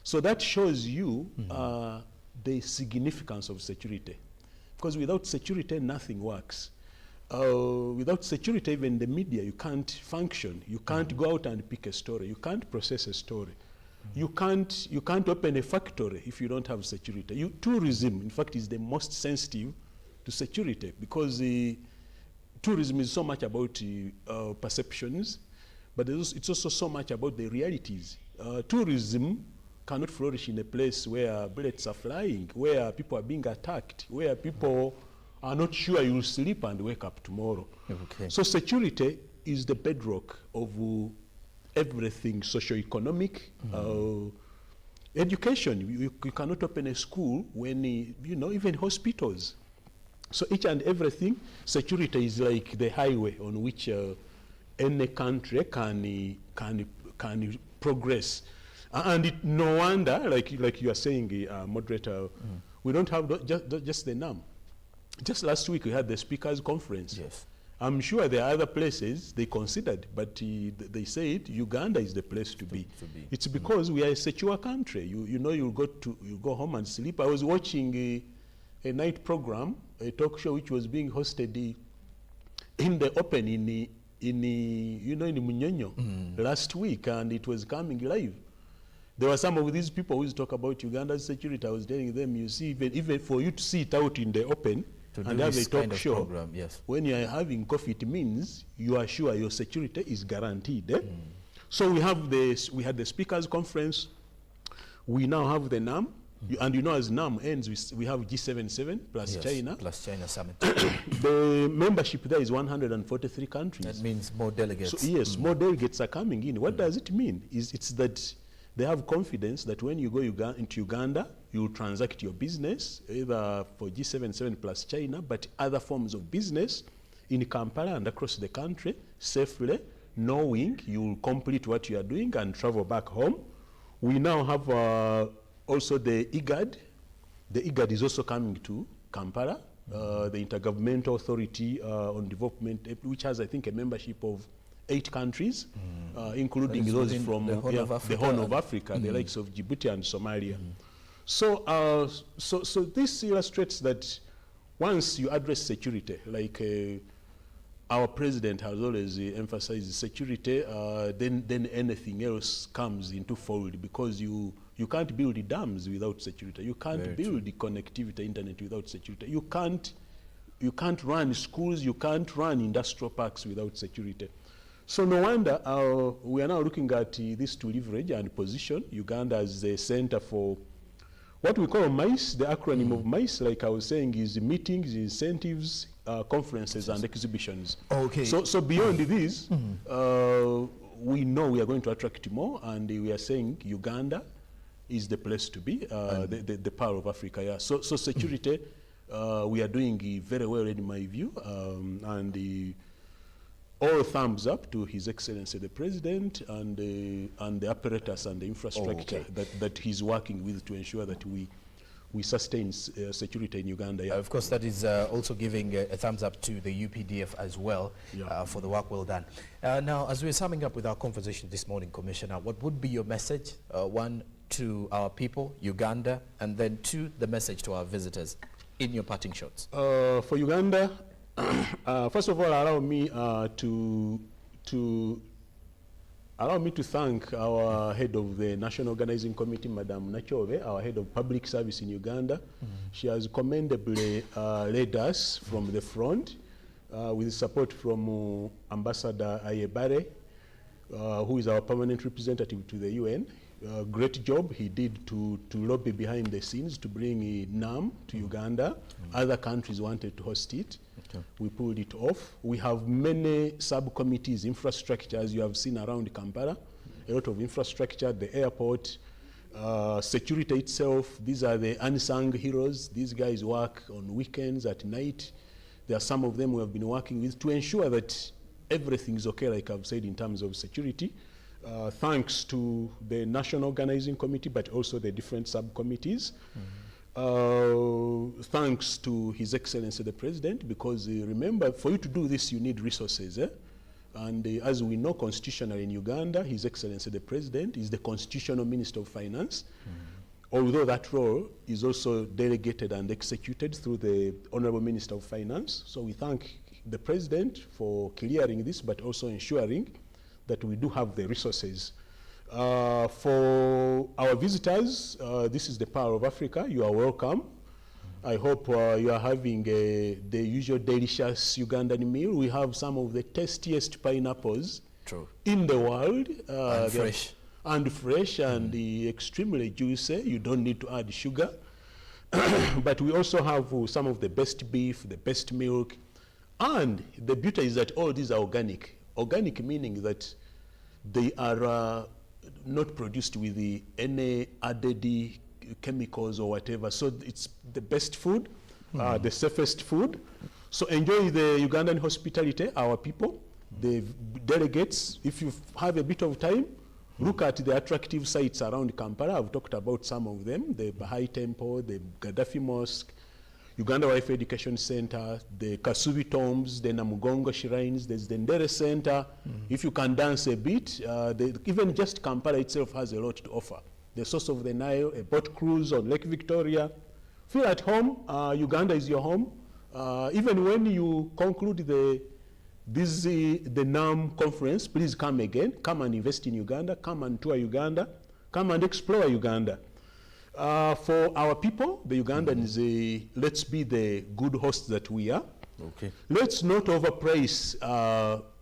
So that shows you the significance of security. Because without security, nothing works. Without security, even the media, you can't function. You can't go out and pick a story. You can't process a story. You can't open a factory if you don't have security. Tourism, in fact, is the most sensitive to security, because tourism is so much about perceptions, but it's also so much about the realities. Tourism cannot flourish in a place where bullets are flying, where people are being attacked, where people are not sure you'll sleep and wake up tomorrow. Okay. So security is the bedrock of everything, socio-economic, education. You cannot open a school when, you know, even hospitals. So each and everything, security is like the highway on which any country can progress. And no wonder, like you are saying, moderator, we don't have just the NAM. Just last week we had the speakers conference. Yes. I'm sure there are other places they considered, but they said Uganda is the place to be. It's because we are a secure country. You know, you go home and sleep. I was watching a night program, a talk show which was being hosted in the open in Munyonyo last week, and it was coming live. There were some of these people who talk about Uganda's security. I was telling them, you see, even for you to see it out in the open and have a talk show, program, yes. When you are having coffee, it means you are sure your security is guaranteed. So we had the speakers conference. We now have the NAM. And you know, as NAM ends, we have G77 plus China. Plus China summit. The membership there is 143 countries. That means more delegates. So yes, more delegates are coming in. What does it mean? It's that they have confidence that when you go into Uganda, you transact your business, either for G77 plus China, but other forms of business in Kampala and across the country safely, knowing you will complete what you are doing and travel back home. We now have also the IGAD. The IGAD is also coming to Kampala, the Intergovernmental Authority on Development, which has, I think, a membership of 8 countries, including those from the Horn of Africa, the likes of Djibouti and Somalia. So, so this illustrates that once you address security, like our president has always emphasized security, then anything else comes into fold, because you can't build the dams without security. You can't build the connectivity, internet without security. You can't run schools, you can't run industrial parks without security. So no wonder we are now looking at this to leverage and position Uganda as a center for what we call MICE. The acronym of MICE, like I was saying, is meetings, incentives, conferences, and exhibitions. Okay. So beyond this, we know we are going to attract more, and we are saying Uganda is the place to be, the Pearl of Africa. Yeah. So security, we are doing very well in my view, and all thumbs up to His Excellency the President and the apparatus and the infrastructure that he's working with to ensure that we sustain security in Uganda. Yeah. Of course, that is also giving a thumbs up to the UPDF as well for the work well done. Now, as we're summing up with our conversation this morning, Commissioner, what would be your message, one, to our people, Uganda, and then two, the message to our visitors in your parting shots? For Uganda, first of all, allow me to thank our head of the National Organizing Committee, Madam Nachove, our head of public service in Uganda. She has commendably led us from the front with support from Ambassador Ayebare, who is our permanent representative to the UN. Great job he did to lobby behind the scenes to bring NAM to Uganda. Other countries wanted to host it. We pulled it off. We have many subcommittees, infrastructure, as you have seen around Kampala, a lot of infrastructure, the airport, security itself. These are the unsung heroes. These guys work on weekends, at night. There are some of them we have been working with to ensure that everything is okay, like I've said, in terms of security. Thanks to the National Organizing Committee, but also the different subcommittees. Thanks to His Excellency the President, because remember, for you to do this, you need resources. And as we know, constitutionally in Uganda, His Excellency the President is the Constitutional Minister of Finance, although that role is also delegated and executed through the Honorable Minister of Finance. So we thank the President for clearing this, but also ensuring that we do have the resources. For our visitors, this is the Pearl of Africa. You are welcome. I hope you are having the usual delicious Ugandan meal. We have some of the tastiest pineapples in the world. And fresh and extremely juicy. You don't need to add sugar. But we also have some of the best beef, the best milk. And the beauty is that all these are organic. Organic meaning that they are not produced with any added chemicals or whatever. So it's the best food, the safest food. So enjoy the Ugandan hospitality, our people, the delegates. If you have a bit of time, look at the attractive sites around Kampala. I've talked about some of them, the Baha'i Temple, the Gaddafi Mosque, Uganda Welfare Education Center, the Kasubi Tombs, the Namugongo Shrines, there's the Ndere Center. If you can dance a bit, even just Kampala itself has a lot to offer. The source of the Nile, a boat cruise on Lake Victoria. Feel at home. Uganda is your home. Even when you conclude the NAM conference, please come again. Come and invest in Uganda. Come and tour Uganda. Come and explore Uganda. For our people, the Ugandans, let's be the good hosts that we are. Let's not overpraise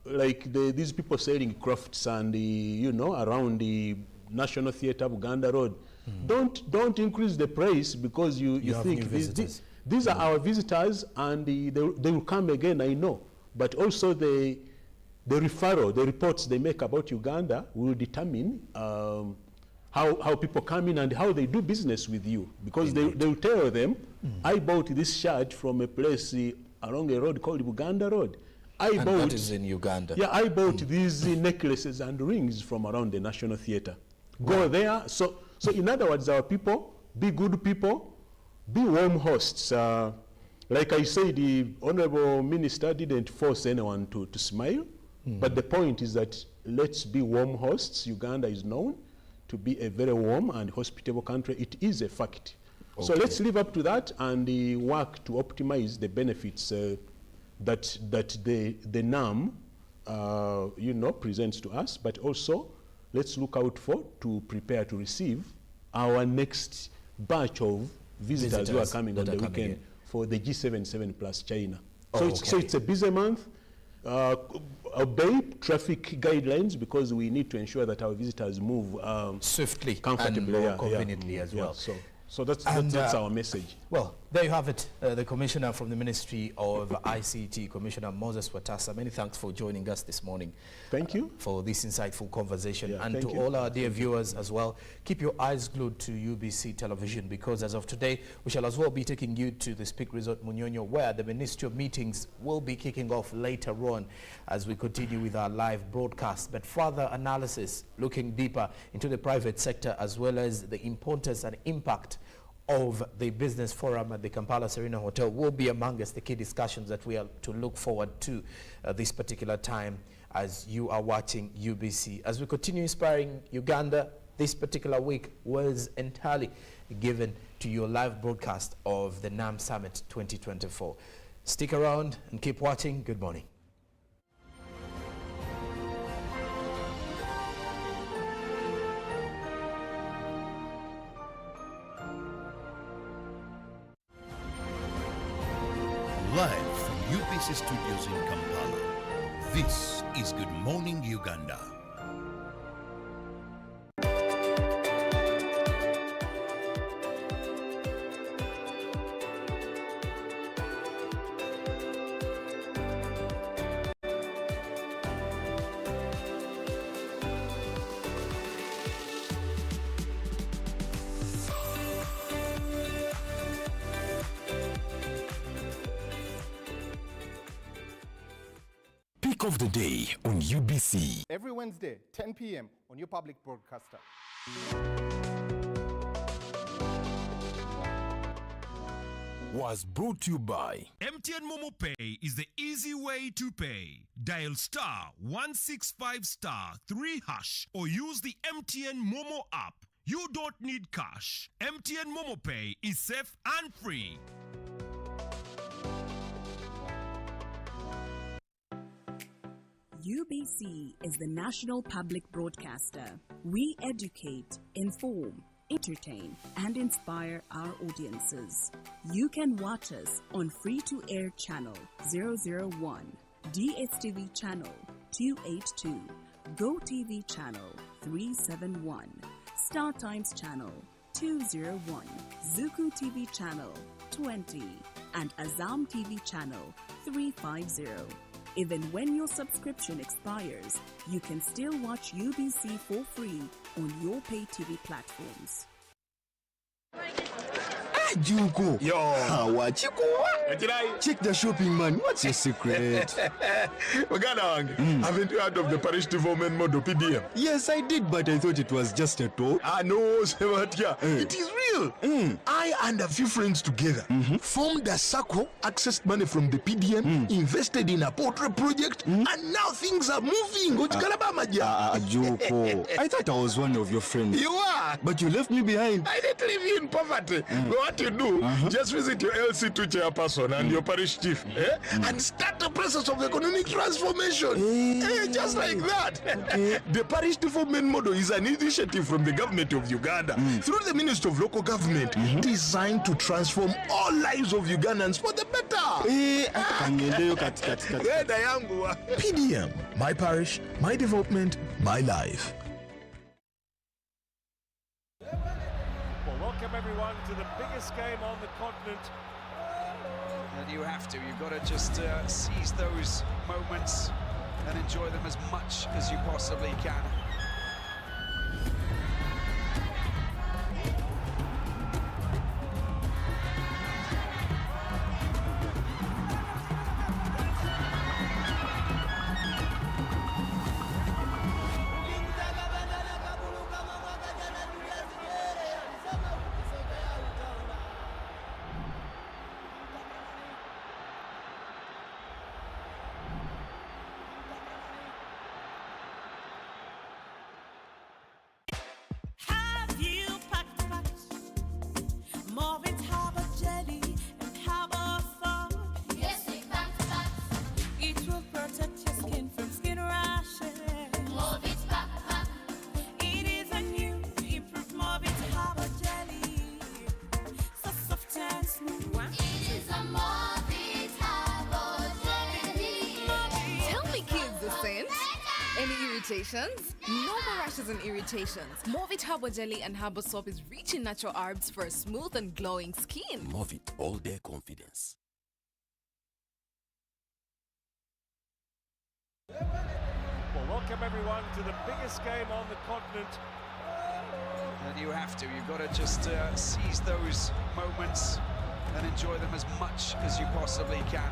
like these people selling crafts and around the National Theatre, Uganda Road. Don't increase the price because you think these are our visitors and they will come again, I know. But also the referral, the reports they make about Uganda will determine how people come in and how they do business with you. Because they will tell them, I bought this shirt from a place along a road called Uganda Road. That is in Uganda. Yeah, I bought these necklaces and rings from around the National Theatre. Go there. So in other words, our people, be good people, be warm hosts. Like I said, the Honorable Minister didn't force anyone to smile. But the point is that let's be warm hosts. Uganda is known to be a very warm and hospitable country. It is a fact. So let's live up to that and work to optimize the benefits that the NAM presents to us, but also let's look out to prepare to receive our next batch of visitors who are coming on the weekend for the G77 plus China. So it's a busy month. Obey traffic guidelines because we need to ensure that our visitors move swiftly, comfortably, and more conveniently as well. So that's our message. Well, there you have it, the Commissioner from the Ministry of ICT, Commissioner Moses Watasa. Many thanks for joining us this morning. Thank you. For this insightful conversation. Yeah, and to all our dear viewers as well, keep your eyes glued to UBC television, because as of today, we shall as well be taking you to the Speak Resort Munyonyo, where the Ministry of Meetings will be kicking off later on as we continue with our live broadcast. But further analysis, looking deeper into the private sector, as well as the importance and impact of the business forum at the Kampala Serena Hotel, will be among us the key discussions that we are to look forward to this particular time as you are watching UBC. As we continue inspiring Uganda, this particular week was entirely given to your live broadcast of the NAM Summit 2024. Stick around and keep watching. Good morning. Live from UBC Studios in Kampala, this is Good Morning Uganda. Pick of the day on UBC. Every Wednesday, 10 p.m. on your public broadcaster. Was brought to you by MTN Momo Pay is the easy way to pay. Dial *165*3# or use the MTN Momo app. You don't need cash. MTN Momo Pay is safe and free. UBC is the national public broadcaster. We educate, inform, entertain, and inspire our audiences. You can watch us on free-to-air channel 001, DSTV channel 282, GoTV channel 371, Star Times channel 201, Zuku TV channel 20, and Azam TV channel 350. Even when your subscription expires, you can still watch UBC for free on your pay TV platforms. Juko. Yo. What you go? Check the shopping, man. What's your secret? Haven't you heard of the Parish Development Model PDM? Yes, I did, but I thought it was just a talk. No, Sebatia. It is real. I and a few friends together formed a circle, accessed money from the PDM, invested in a portrait project, and now things are moving. Juko. I thought I was one of your friends. You are. But you left me behind. I didn't leave you in poverty. What you do, just visit your LC2 chairperson and your parish chief and start the process of economic transformation. Just like that. The Parish Development Model is an initiative from the government of Uganda through the Ministry of Local Government designed to transform all lives of Ugandans for the better. PDM, my parish, my development, my life. Welcome everyone to the biggest game on the continent. And you have to. You've got to just seize those moments and enjoy them as much as you possibly can. irritations? No more rashes and irritations. Movit Herbal Jelly and Herbal Soap is rich in natural herbs for a smooth and glowing skin. Movit all day confidence. Well, welcome everyone to the biggest game on the continent. And you have to. You've got to just seize those moments and enjoy them as much as you possibly can.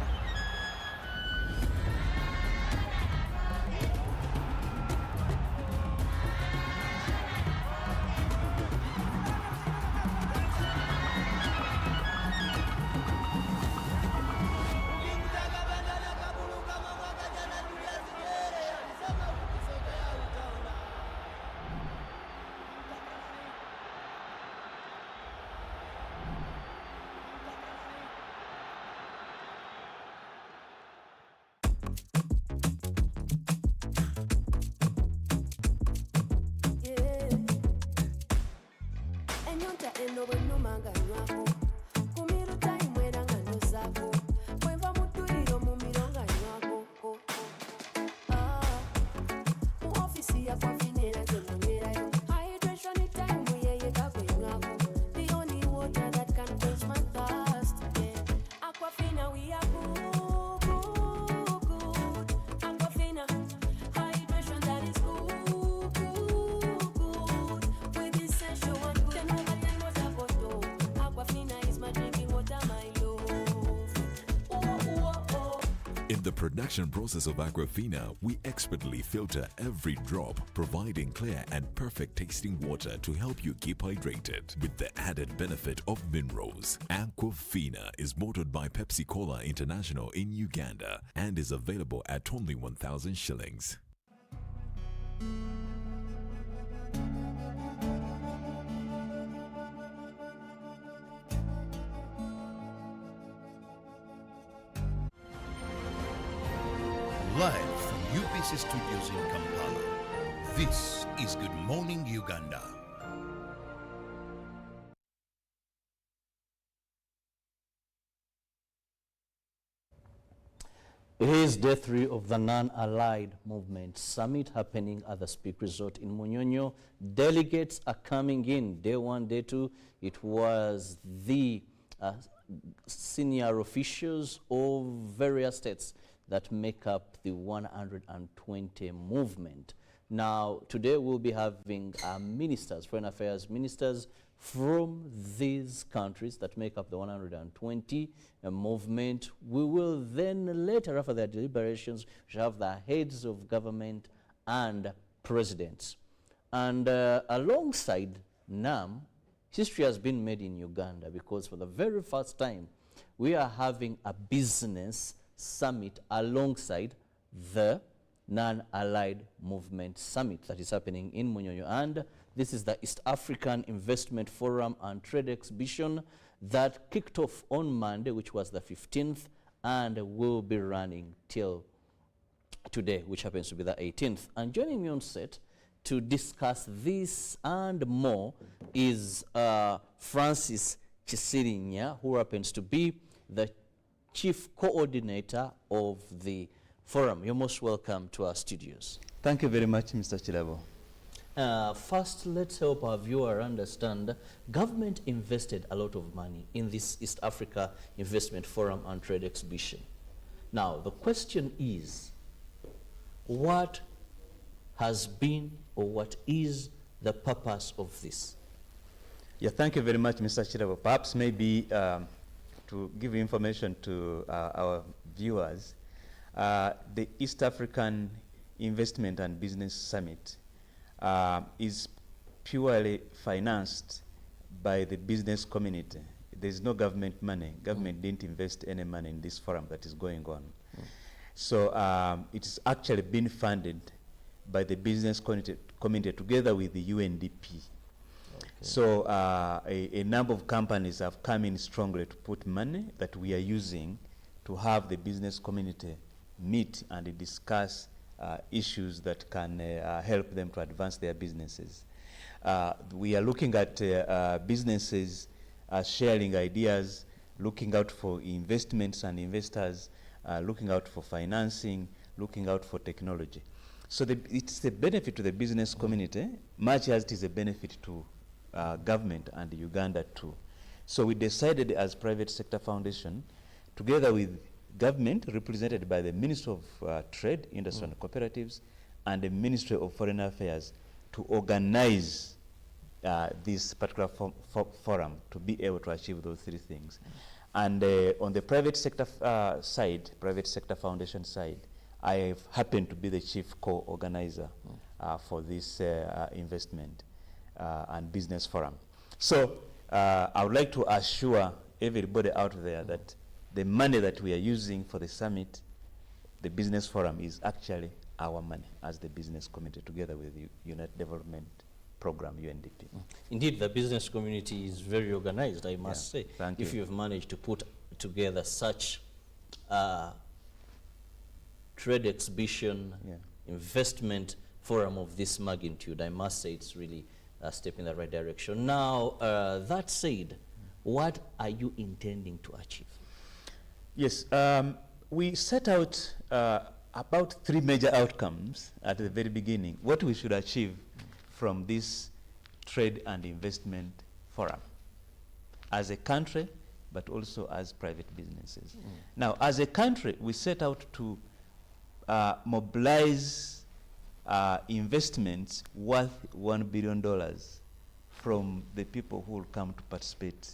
In the production process of Aquafina, we expertly filter every drop, providing clear and perfect tasting water to help you keep hydrated with the added benefit of minerals. Aquafina is bottled by Pepsi Cola International in Uganda and is available at only 1,000 shillings. Live from UBC Studios in Kampala, this is Good Morning Uganda. It is day 3 of the Non-Allied Movement Summit happening at the Speak Resort in Munyonyo. Delegates are coming in. Day 1, day 2, it was the senior officials of various states that make up the 120 movement. Now, today we'll be having ministers, foreign affairs ministers from these countries that make up the 120 movement. We will then later, after their deliberations, have the heads of government and presidents. And alongside NAM, history has been made in Uganda because for the very first time, we are having a business summit alongside the Non-Allied Movement Summit that is happening in Munyonyo. And this is the East African Investment Forum and Trade Exhibition that kicked off on Monday, which was the 15th, and will be running till today, which happens to be the 18th. And joining me on set to discuss this and more is Francis Chisirinya, who happens to be the Chief Coordinator of the forum. You're most welcome to our studios. Thank you very much, Mr. Chilabo. First, let's help our viewer understand. Government invested a lot of money in this East Africa Investment Forum and Trade Exhibition. Now, the question is, what has been or what is the purpose of this? Yeah, thank you very much, Mr. Chilabo. Perhaps maybe to give information to our viewers, the East African Investment and Business Summit is purely financed by the business community. There's no government money. Government didn't invest any money in this forum that is going on. So it's actually been funded by the business community together with the UNDP. So a number of companies have come in strongly to put money that we are using to have the business community meet and discuss issues that can help them to advance their businesses. We are looking at businesses sharing ideas, looking out for investments and investors, looking out for financing, looking out for technology. So it's a benefit to the business community, much as it is a benefit to government and Uganda too. So we decided as Private Sector Foundation, together with government represented by the Ministry of Trade, Industry and Cooperatives, and the Ministry of Foreign Affairs, to organize this particular forum to be able to achieve those three things. And on the private sector side, Private Sector Foundation side, I have happened to be the chief co-organizer for this investment and business forum. So I would like to assure everybody out there that the money that we are using for the summit, the business forum, is actually our money as the business community together with the United Development Program, UNDP. Indeed, the business community is very organized, I must say. Thank if you. you've managed to put together such trade exhibition, investment forum of this magnitude, I must say it's really a step in the right direction. Now, that said, what are you intending to achieve? Yes, we set out about 3 major outcomes at the very beginning, what we should achieve from this trade and investment forum as a country, but also as private businesses. Now, as a country, we set out to mobilize investments worth $1 billion from the people who will come to participate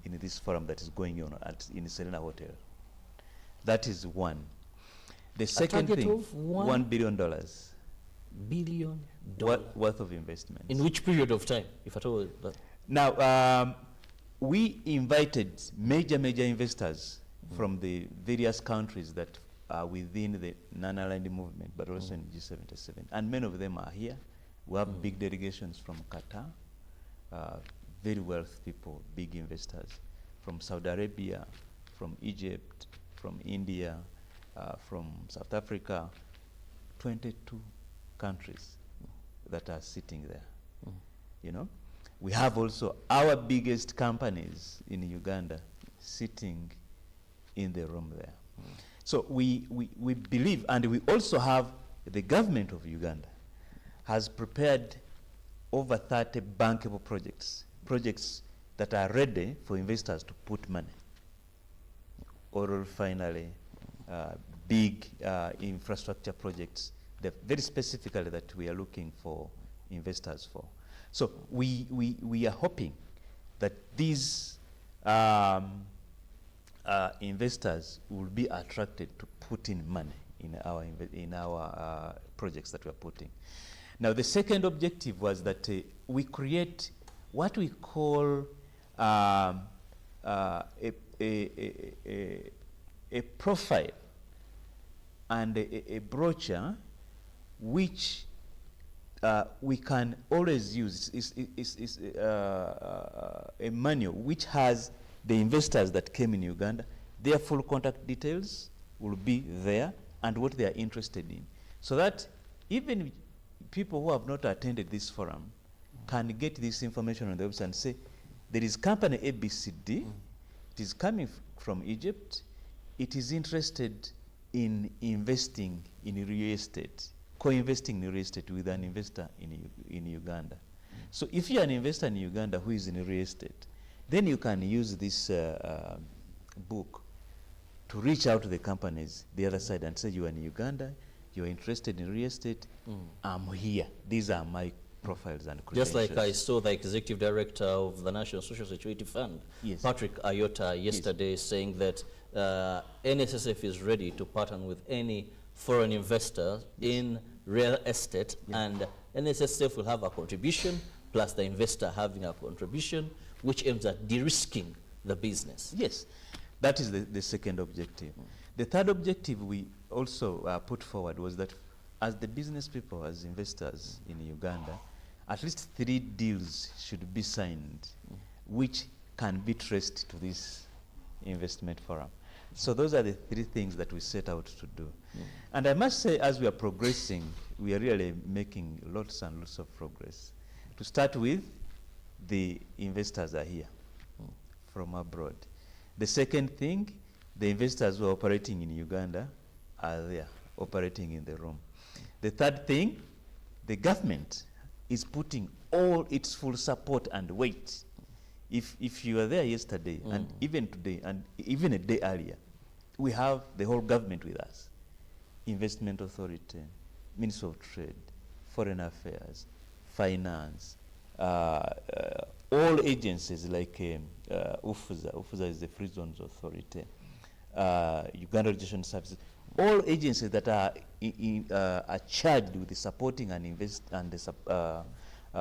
in this forum that is going on in Serena Hotel. That is one. The second thing, $1 billion. Billion worth of investment. In which period of time, if at all? Now, we invited major investors from the various countries that are within the non-aligned movement, but also in G77. And many of them are here. We have big delegations from Qatar, very wealthy people, big investors, from Saudi Arabia, from Egypt, from India, from South Africa, 22 countries that are sitting there. You know, we have also our biggest companies in Uganda sitting in the room there. So we believe, and we also have the government of Uganda has prepared over 30 bankable projects that are ready for investors to put money. Oil refinery, big infrastructure projects, very specifically that we are looking for investors for. So we are hoping that these investors will be attracted to put in money in our projects that we are putting. Now, the second objective was that we create what we call a profile and a brochure which we can always use. Is a manual which has the investors that came in Uganda, their full contact details will be there and what they are interested in, so that even people who have not attended this forum can get this information on the website and say, there is company ABCD, it is coming from Egypt, it is interested in investing in real estate, co-investing in real estate with an investor in Uganda. So if you're an investor in Uganda who is in real estate, then you can use this book to reach out to the companies the other side and say, you are in Uganda, you're interested in real estate, I'm here. These are my profiles and credentials. Just like I saw the executive director of the National Social Security Fund, Patrick Ayota, yesterday saying that NSSF is ready to partner with any foreign investor in real estate, and NSSF will have a contribution, plus the investor having a contribution, which aims at de-risking the business. Yes, that is the second objective. The third objective we also put forward was that as the business people, as investors in Uganda, at least 3 deals should be signed which can be traced to this investment forum. So those are the 3 things that we set out to do. And I must say, as we are progressing, we are really making lots and lots of progress. To start with, the investors are here from abroad. The second thing, the investors who are operating in Uganda are there, operating in the room. The third thing, the government is putting all its full support and weight. If you were there yesterday and even today and even a day earlier, we have the whole government with us. Investment Authority, Ministry of Trade, Foreign Affairs, Finance, all agencies like UFUZA. UFUZA is the Free Zones Authority, Uganda Registration Services. All agencies that are charged with the supporting and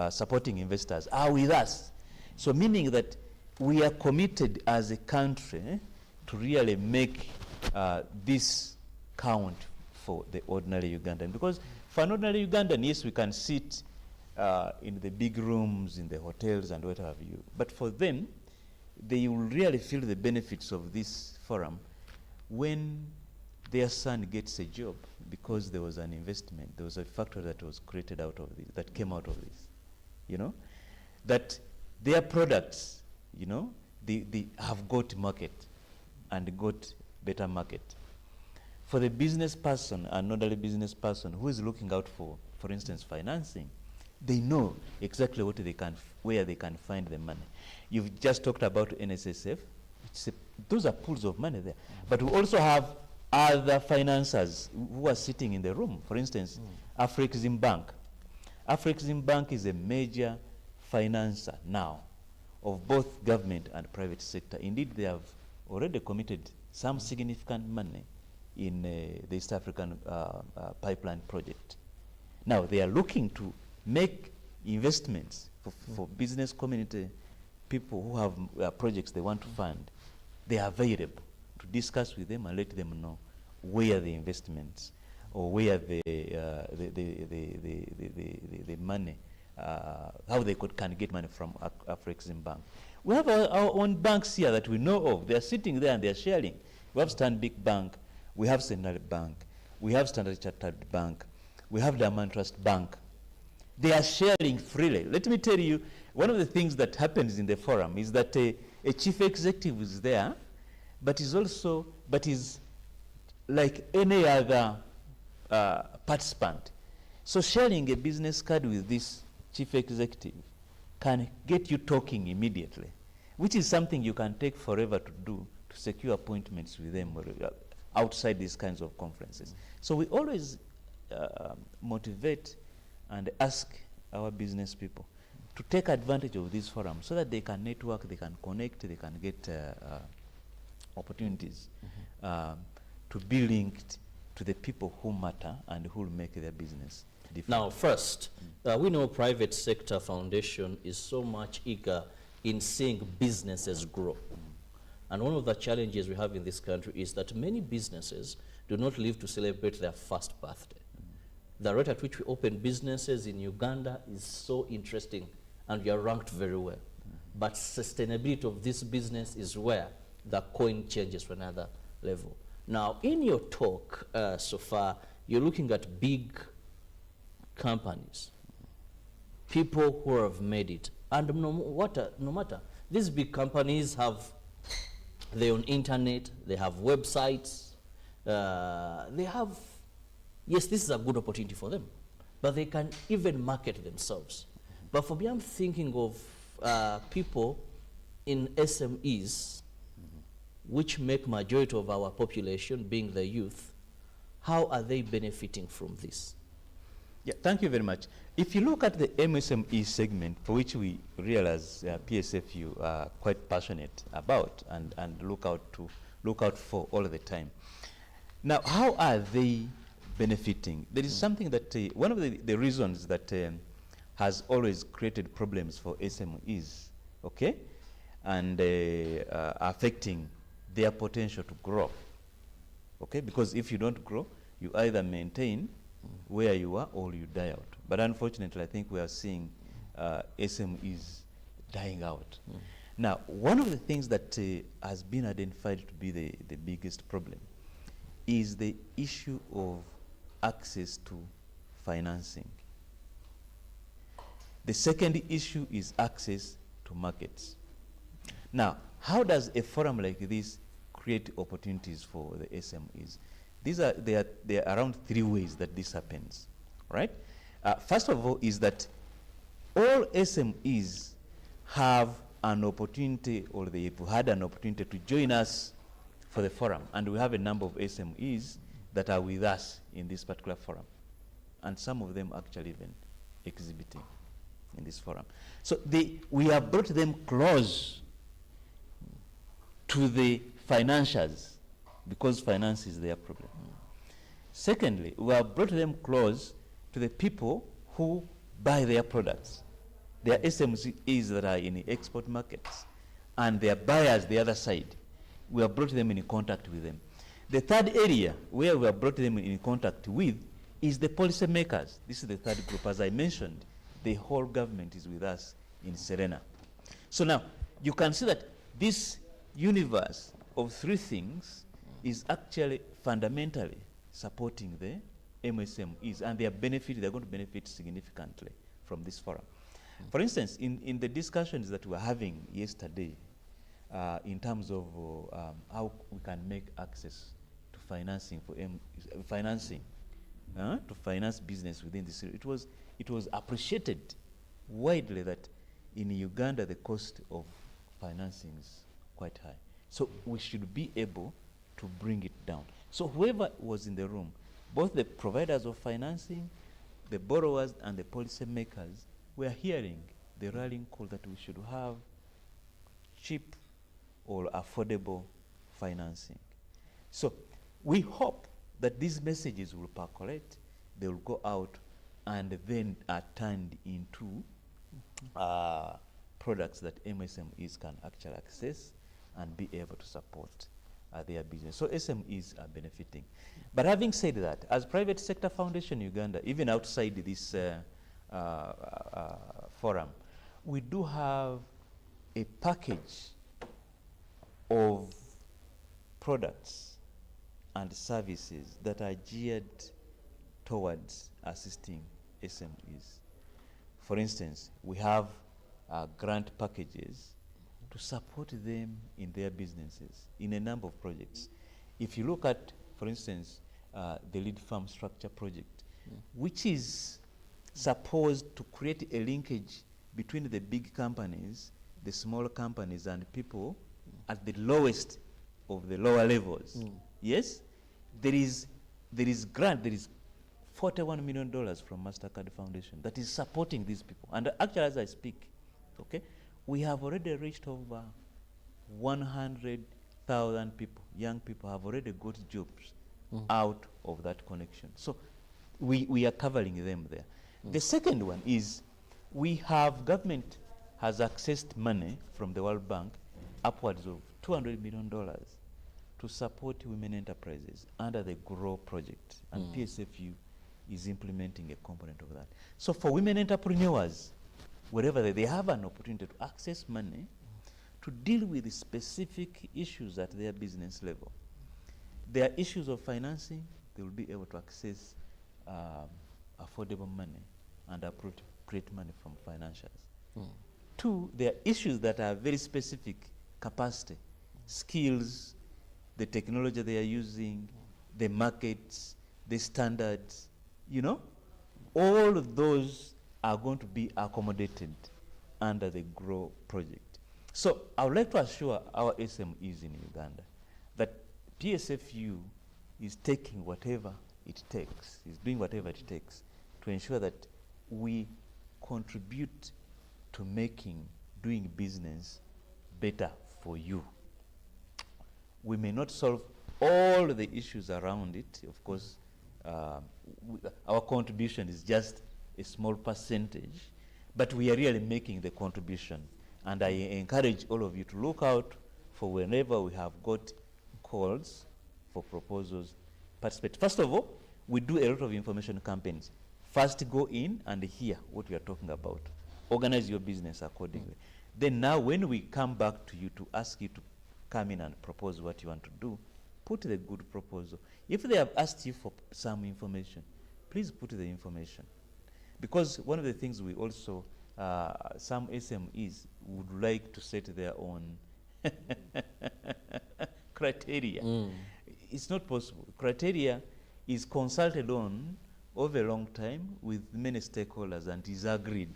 supporting investors are with us. So meaning that we are committed as a country to really make this count for the ordinary Ugandan. Because for an ordinary Ugandan, yes, we can sit in the big rooms, in the hotels and what have you. But for them, they will really feel the benefits of this forum when their son gets a job, because there was an investment, there was a factor that was created out of this, that came out of this, you know, that their products, you know, they have got market and got better market. For the business person, an orderly business person who is looking out for instance, financing, they know exactly what they can, where they can find the money. You've just talked about NSSF. Those are pools of money there. But we also have other financiers who are sitting in the room. For instance, Afrexim Bank. Afrexim Bank is a major financer now of both government and private sector. Indeed, they have already committed some significant money in the East African pipeline project. Now, they are looking to make investments for business community, people who have projects they want to fund. They are available to discuss with them and let them know where the investments or where the money, how they can get money from Afrexim Bank. We have our own banks here that we know of. They are sitting there and they are sharing. We have Stanbic Bank, we have Central Bank, we have Standard Chartered Bank, we have Diamond Trust Bank. They are sharing freely. Let me tell you, one of the things that happens in the forum is that a chief executive is there, but is like any other participant. So sharing a business card with this chief executive can get you talking immediately, which is something you can take forever to do, to secure appointments with them outside these kinds of conferences. So we always motivate and ask our business people to take advantage of this forum so that they can network, they can connect, they can get opportunities to be linked to the people who matter and who will make their business different. Now, first, we know private sector foundation is so much eager in seeing businesses grow. And one of the challenges we have in this country is that many businesses do not live to celebrate their first birthday. The rate at which we open businesses in Uganda is so interesting, and we are ranked very well. But sustainability of this business is where the coin changes to another level. Now, in your talk so far, you're looking at big companies, people who have made it. And no matter, these big companies have their own internet, they have websites, they have, yes, this is a good opportunity for them, but they can even market themselves. But for me, I'm thinking of people in SMEs, which make majority of our population, being the youth. How are they benefiting from this? Yeah, thank you very much. If you look at the MSME segment, for which we realize PSFU are quite passionate about and look out for all the time. Now, how are they benefiting? There is something that, one of the reasons that has always created problems for SMEs, okay, and affecting their potential to grow, okay, because if you don't grow, you either maintain where you are or you die out. But unfortunately, I think we are seeing SMEs dying out. Now, one of the things that has been identified to be the biggest problem is the issue of access to financing. The second issue is access to markets. Now, how does a forum like this create opportunities for the SMEs? There are around 3 ways that this happens. right? First of all is that all SMEs have an opportunity, or they've had an opportunity to join us for the forum. And we have a number of SMEs that are with us in this particular forum. And some of them actually even exhibiting in this forum. So we have brought them close to the financiers, because finance is their problem. Secondly, we have brought them close to the people who buy their products. There are SMEs that are in the export markets, and their buyers the other side. We have brought them in contact with them. The third area where we have brought them in contact with is the policymakers. This is the third group. As I mentioned, the whole government is with us in Serena. So now, you can see that this universe of three things is actually fundamentally supporting the MSMEs, and they're going to benefit significantly from this forum. For instance, in the discussions that we were having yesterday, in terms of how we can make access to financing for to finance business within this area, it was appreciated widely that in Uganda the cost of financing is quite high. So we should be able to bring it down. So whoever was in the room, both the providers of financing, the borrowers, and the policymakers, were hearing the rallying call that we should have cheap or affordable financing. So we hope that these messages will percolate, they will go out, and then are turned into products that MSMEs can actually access and be able to support their business. So SMEs are benefiting. But having said that, as Private Sector Foundation Uganda, even outside this forum, we do have a package of products and services that are geared towards assisting SMEs. For instance, we have grant packages to support them in their businesses in a number of projects. If you look at, for instance, the Lead Farm Structure Project, which is supposed to create a linkage between the big companies, the small companies, and people at the lowest of the lower levels. Yes, there is grant, there is $41 million from MasterCard Foundation that is supporting these people. And actually, as I speak, okay, we have already reached over 100,000 people, young people have already got jobs out of that connection. So we are covering them there. The second one is government has accessed money from the World Bank, upwards of $200 million, to support women enterprises under the GROW project, and PSFU is implementing a component of that. So for women entrepreneurs, wherever they have an opportunity to access money to deal with the specific issues at their business level. There are issues of financing, they will be able to access affordable money and appropriate money from financials. Two, there are issues that are very specific: capacity, skills, the technology they are using, the markets, the standards, all of those are going to be accommodated under the GROW project. So I would like to assure our SMEs in Uganda that PSFU is taking whatever it takes, is doing whatever it takes to ensure that we contribute to making doing business better for you. We may not solve all the issues around it. Of course, our contribution is just a small percentage, but we are really making the contribution. And I encourage all of you to look out for whenever we have got calls for proposals, participate. First of all, we do a lot of information campaigns. First, go in and hear what we are talking about. Organize your business accordingly. Then now when we come back to you to ask you to come in and propose what you want to do, put the good proposal. If they have asked you for some information, please put the information. Because one of the things we also, some SMEs would like to set their own criteria. It's not possible. Criteria is consulted on over a long time with many stakeholders, and it is agreed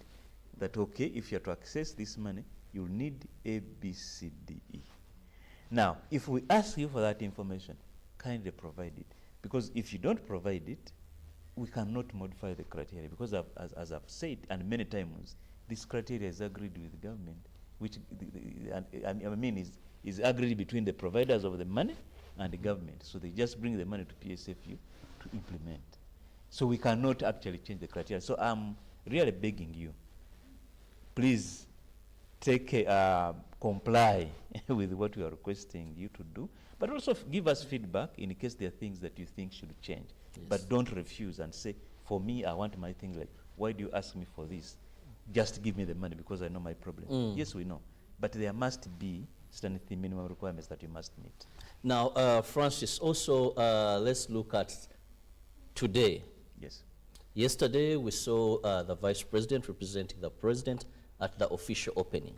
that, okay, if you are to access this money, you'll need A, B, C, D, E. Now, if we ask you for that information, kindly provide it. Because if you don't provide it, we cannot modify the criteria. Because as I've said, and many times, this criteria is agreed with the government, which is agreed between the providers of the money and the government. So they just bring the money to PSFU to implement. So we cannot actually change the criteria. So I'm really begging you, please comply with what we are requesting you to do, but also give us feedback in case there are things that you think should change. Yes. But don't refuse and say, for me, I want my thing like, why do you ask me for this? Just give me the money because I know my problem. Yes, we know. But there must be certain minimum requirements that you must meet. Now, Francis, also let's look at today. Yes. Yesterday, we saw the Vice President representing the President at the official opening.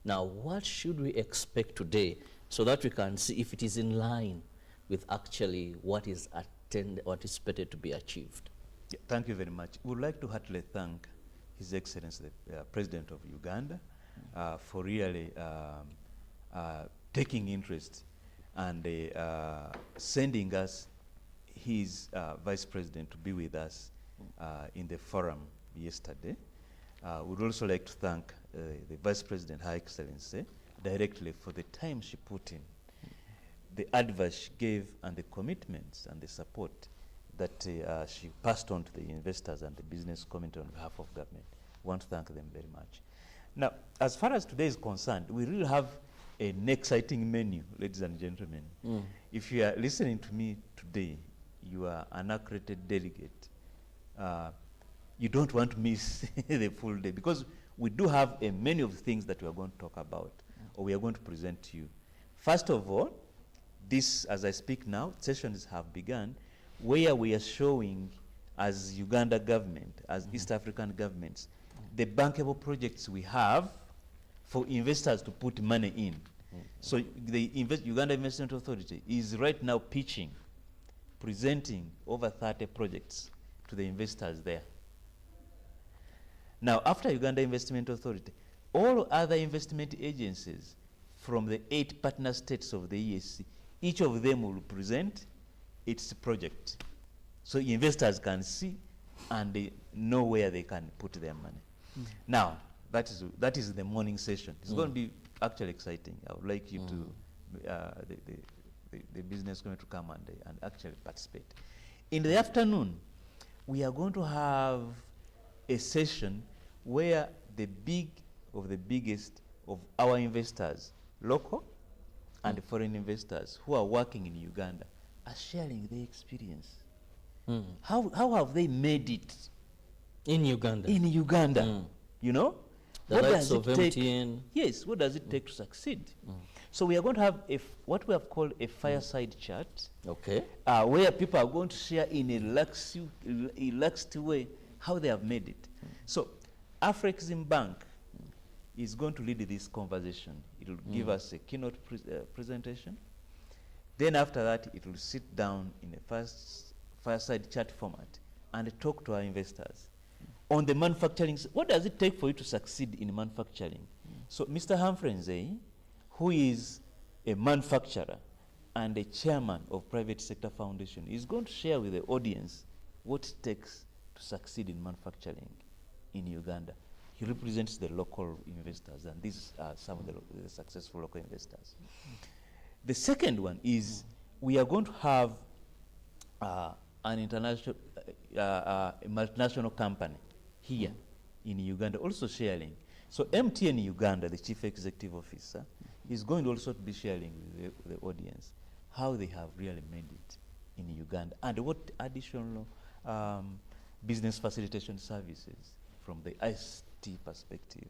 Now, what should we expect today so that we can see if it is in line with actually what is anticipated to be achieved? Yeah, thank you very much. We would like to heartily thank His Excellency, the President of Uganda, for really taking interest and sending us his Vice President to be with us in the forum yesterday. We'd also like to thank the Vice President, Her Excellency, directly for the time she put in, the advice she gave, and the commitments and the support that she passed on to the investors and the business community on behalf of government. We want to thank them very much. Now, as far as today is concerned, we really have an exciting menu, ladies and gentlemen. If you are listening to me today, you are an accredited delegate. You don't want to miss the full day, because we do have a menu of things that we are going to talk about, or we are going to present to you. First of all, this, as I speak now, sessions have begun, where we are showing, as Uganda government, as East African governments, the bankable projects we have for investors to put money in. So the Uganda Investment Authority is right now pitching, presenting over 30 projects to the investors there. Now, after Uganda Investment Authority, all other investment agencies from the 8 partner states of the EAC, each of them will present its project. So investors can see and they know where they can put their money. Now, that is the morning session. It's going to be actually exciting. I would like you to, the business community to come and actually participate. In the afternoon, we are going to have a session where the biggest of our investors, local and foreign investors who are working in Uganda, are sharing their experience. How have they made it in Uganda? In Uganda, you know, the likes of MTN. Yes, what does it take to succeed? So we are going to have what we have called a fireside chat. Okay. Where people are going to share in a relaxed way how they have made it. So Afrexim Bank is going to lead this conversation. It will give us a keynote presentation. Then after that, it will sit down in a fireside chat format and talk to our investors on the manufacturing. What does it take for you to succeed in manufacturing? So Mr. Humphrey, who is a manufacturer and a chairman of Private Sector Foundation, is going to share with the audience what it takes to succeed in manufacturing in Uganda. He represents the local investors, and these are some of the successful local investors. The second one is we are going to have an international, a multinational company here in Uganda also sharing. So MTN Uganda, the Chief Executive Officer, is going also to be sharing with the audience how they have really made it in Uganda and what additional business facilitation services from the ICT perspective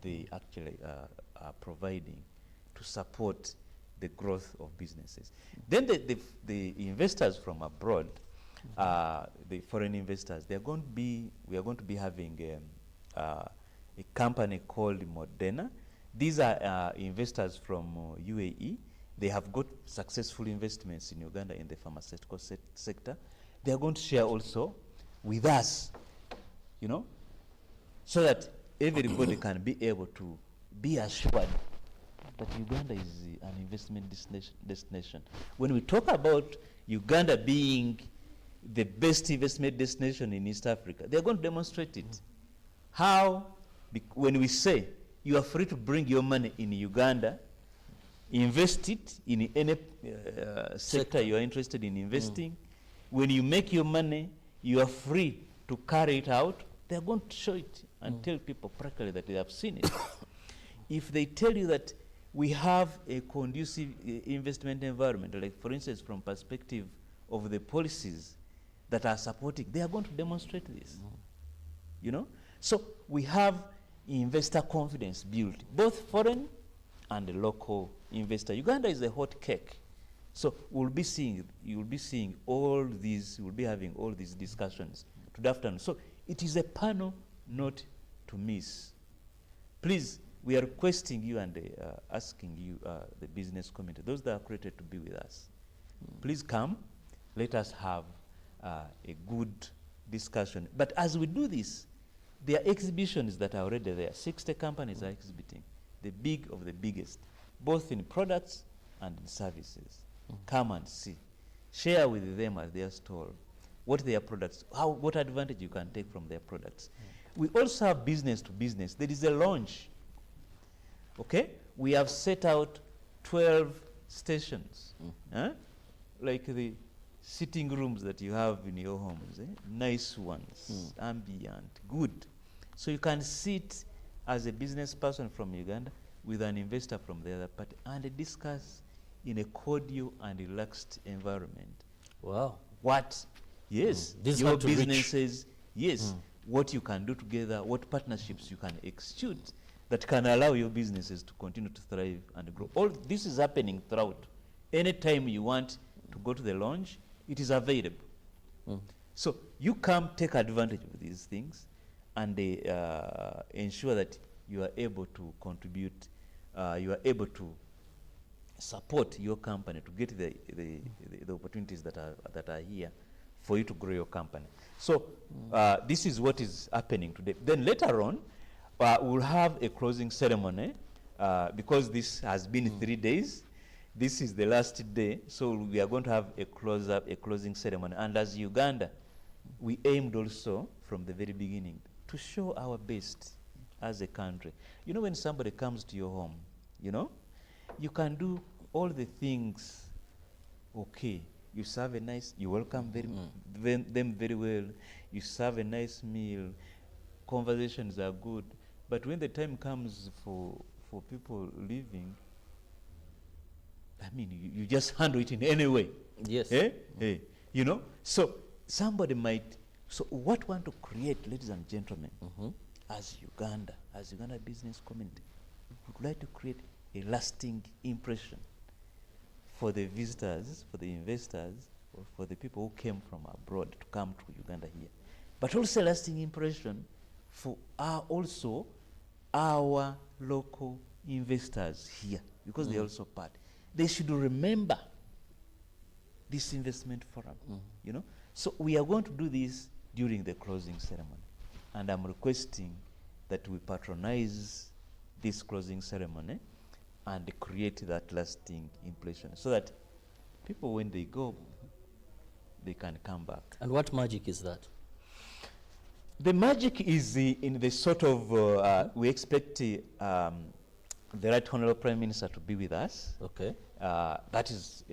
they actually are providing to support the growth of businesses. Then the investors from abroad, the foreign investors, we are going to be having a company called Moderna. These are investors from UAE. They have got successful investments in Uganda in the pharmaceutical sector. They are going to share also with us, you know, so that everybody can be able to be assured that Uganda is an investment destination. When we talk about Uganda being the best investment destination in East Africa, they're going to demonstrate it. How? When we say you are free to bring your money in Uganda, invest it in any sector you are interested in investing. When you make your money, you are free to carry it out. They are going to show it and tell people practically that they have seen it. If they tell you that we have a conducive investment environment, like for instance from perspective of the policies that are supporting, they are going to demonstrate this. You know? So we have investor confidence built, both foreign and local investor. Uganda is a hot cake. So you'll be seeing all these, we'll be having all these discussions today afternoon. So it is a panel not to miss. Please, we are requesting you and asking you, the business community, those that are created to be with us, please come, let us have a good discussion. But as we do this, there are exhibitions that are already there. 60 companies are exhibiting, the big of the biggest, both in products and in services. Come and see. Share with them at their stall what their products, what advantage you can take from their products. We also have business to business. There is a launch. Okay? We have set out 12 stations, like the sitting rooms that you have in your homes, nice ones, ambient, good. So you can sit as a business person from Uganda with an investor from the other party and discuss in a cordial and relaxed environment. Wow. What, yes, this your businesses, yes, what you can do together, what partnerships you can execute that can allow your businesses to continue to thrive and grow. All this is happening throughout. Anytime you want to go to the launch, it is available. So you come take advantage of these things and ensure that you are able to contribute, you are able to support your company to get the opportunities that are here for you to grow your company. So this is what is happening today. Then later on, we'll have a closing ceremony because this has been 3 days. This is the last day, so we are going to have a closing ceremony. And as Uganda, we aimed also from the very beginning to show our best as a country. You know, when somebody comes to your home, you know, you can do all the things okay. You serve a nice, you welcome them very well, you serve a nice meal, conversations are good. But when the time comes for people leaving, I mean, you just handle it in any way. Yes. You know, so somebody might, so what we want to create, ladies and gentlemen, as Uganda business community, we would like to create a lasting impression for the visitors, for the investors, or for the people who came from abroad to come to Uganda here. But also a lasting impression for also our local investors here, because they're also part. They should remember this investment forum, you know. So we are going to do this during the closing ceremony. And I'm requesting that we patronize this closing ceremony and create that lasting impression so that people, when they go, they can come back. And what magic is that? The magic is in the sort of, we expect the Right Honourable Prime Minister to be with us. Okay. That is,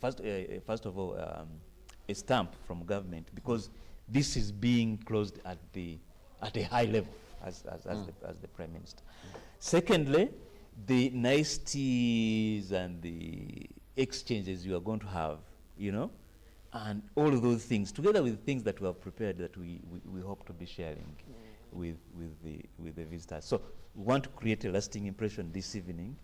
first of all, a stamp from government, because this is being closed at a high level as the Prime Minister. Secondly, the niceties and the exchanges you are going to have, you know, and all of those things, together with things that we have prepared that we hope to be sharing with the visitors. So we want to create a lasting impression this evening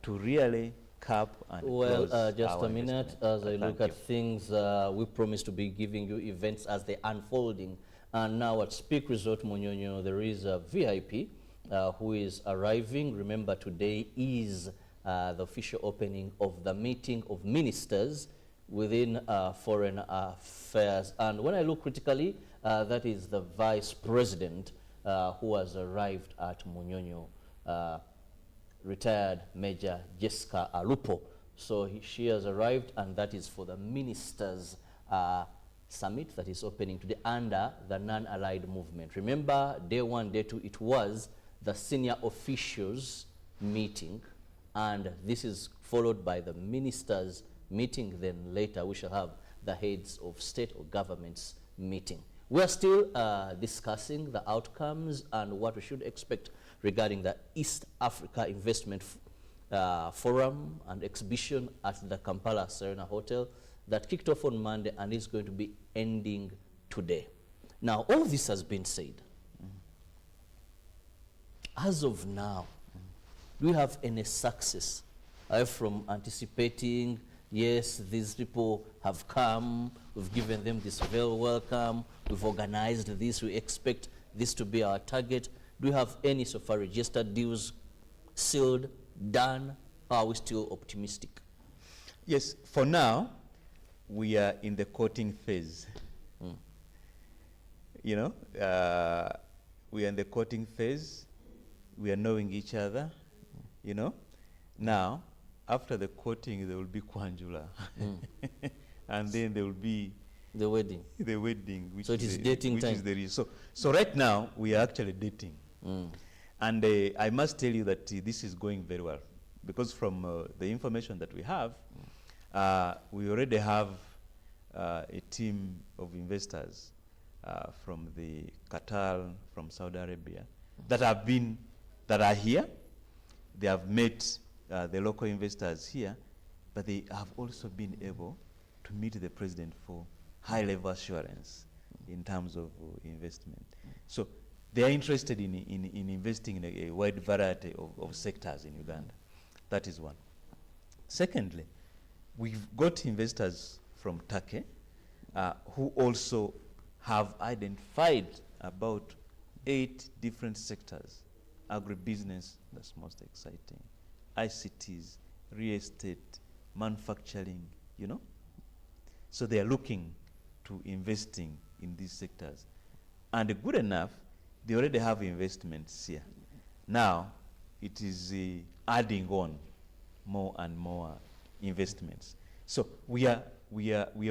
to really cap and close just a minute, as I look at you. things, we promise to be giving you events as they're unfolding. And now at Speak Resort Munyonyo, there is a VIP who is arriving. Remember, today is the official opening of the meeting of ministers within foreign affairs. And when I look critically that is the Vice President who has arrived at Munyonyo, retired Major Jessica Alupo. So she has arrived, and that is for the Ministers Summit that is opening today under the non-allied movement. Remember, day 1, day 2, it was the senior officials meeting, and this is followed by the ministers meeting. Then later we shall have the heads of state or governments meeting. We are still discussing the outcomes and what we should expect regarding the East Africa Investment Forum and exhibition at the Kampala Serena Hotel that kicked off on Monday and is going to be ending today. Now, all this has been said. As of now, do we have any success from anticipating, yes, these people have come, we've given them this very welcome, we've organized this, we expect this to be our target? Do we have any so far registered deals sealed, done, or are we still optimistic? Yes, for now, we are in the courting phase. You know, we are in the courting phase. We are knowing each other, you know. Now, after the courting, there will be Kwanjula. And then there will be the wedding. The wedding. Which so it is dating time. So right now, we are actually dating. And I must tell you that this is going very well. Because from the information that we have, we already have a team of investors from the Qatar, from Saudi Arabia, that are here. They have met the local investors here, but they have also been able to meet the president for high-level assurance in terms of investment. So they are interested in investing in a wide variety of sectors in Uganda. That is one. Secondly, we've got investors from Turkey who also have identified about 8 different sectors. Agribusiness, that's most exciting. ICTs, real estate, manufacturing, you know. So they are looking to investing in these sectors. And good enough, they already have investments here. Now, it is adding on more and more investments. So we are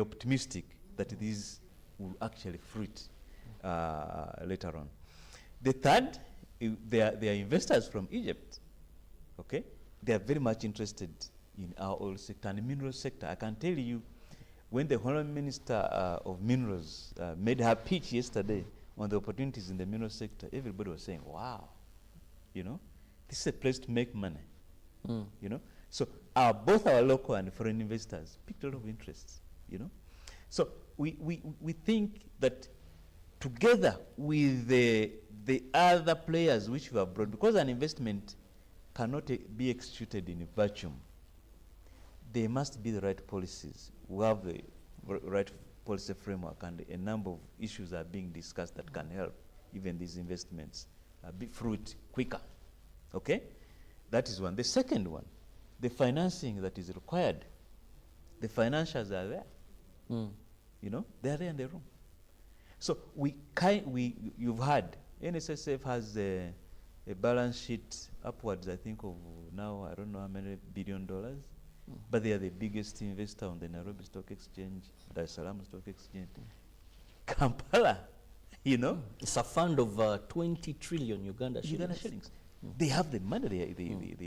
optimistic that these will actually fruit later on. The third, they are investors from Egypt. Okay, they are very much interested in our oil sector and mineral sector. I can tell you, when the Honorable Minister of Minerals made her pitch yesterday on the opportunities in the mineral sector, everybody was saying, "Wow, you know, this is a place to make money." You know, so both our local and foreign investors picked a lot of interest. You know, so we think that together with the other players which we have brought, because an investment cannot be executed in a vacuum, there must be the right policies. We have the right policy framework, and a number of issues are being discussed that can help even these investments be fruit quicker. Okay, that is one. The second one, the financing that is required. The financials are there. You know, they are there in the room. So you've heard NSSF has a balance sheet upwards, I think, of now, I don't know how many $1 billion, but they are the biggest investor on the Nairobi Stock Exchange, Dar es Salaam Stock Exchange. Kampala, you know. It's a fund of 20 trillion Uganda shillings. They have the money,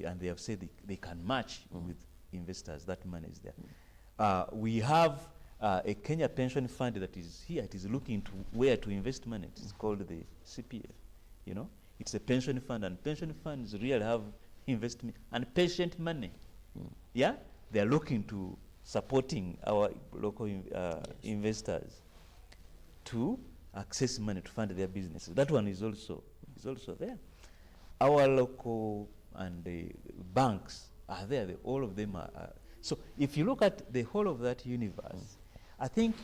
and they have said they can match with investors. That money is there. We have a Kenya pension fund that is here. It is looking to where to invest money. It is called the CPF. You know, it's a pension fund, and pension funds really have investment and patient money. Yeah, they are looking to supporting our local investors to access money to fund their businesses. That one is also there. Our local and the banks are there. All of them are. So if you look at the whole of that universe, I think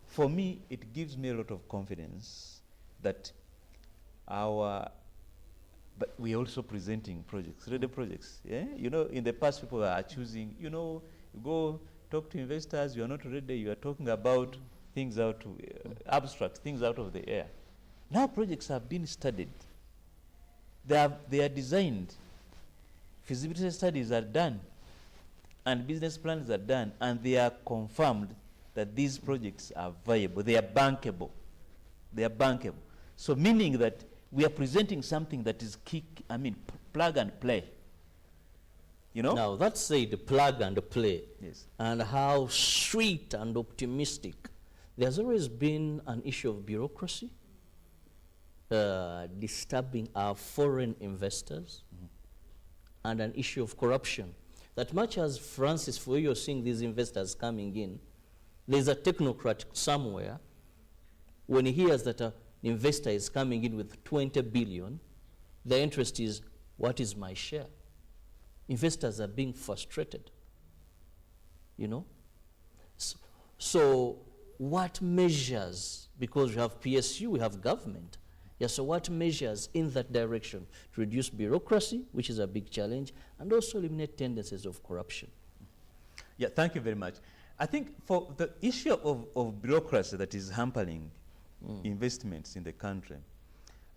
for me it gives me a lot of confidence that but we're also presenting projects, ready projects. Yeah, you know, in the past people are choosing. You know, you go talk to investors. You are not ready. You are talking about things out, abstract things out of the air. Now projects have been studied. They are designed. Feasibility studies are done, and business plans are done, and they are confirmed that these projects are viable. They are bankable. They are bankable. So meaning that we are presenting something that is plug and play. You know? Now, that's the plug and play. Yes. And how sweet and optimistic. There's always been an issue of bureaucracy disturbing our foreign investors, and an issue of corruption. That much as Francis, for you're seeing these investors coming in, there's a technocrat somewhere, when he hears that an investor is coming in with 20 billion, the interest is, what is my share? Investors are being frustrated, you know? So what measures, because we have PSU, we have government, so what measures in that direction to reduce bureaucracy, which is a big challenge, and also eliminate tendencies of corruption? Yeah, thank you very much. I think for the issue of bureaucracy that is hampering investments in the country,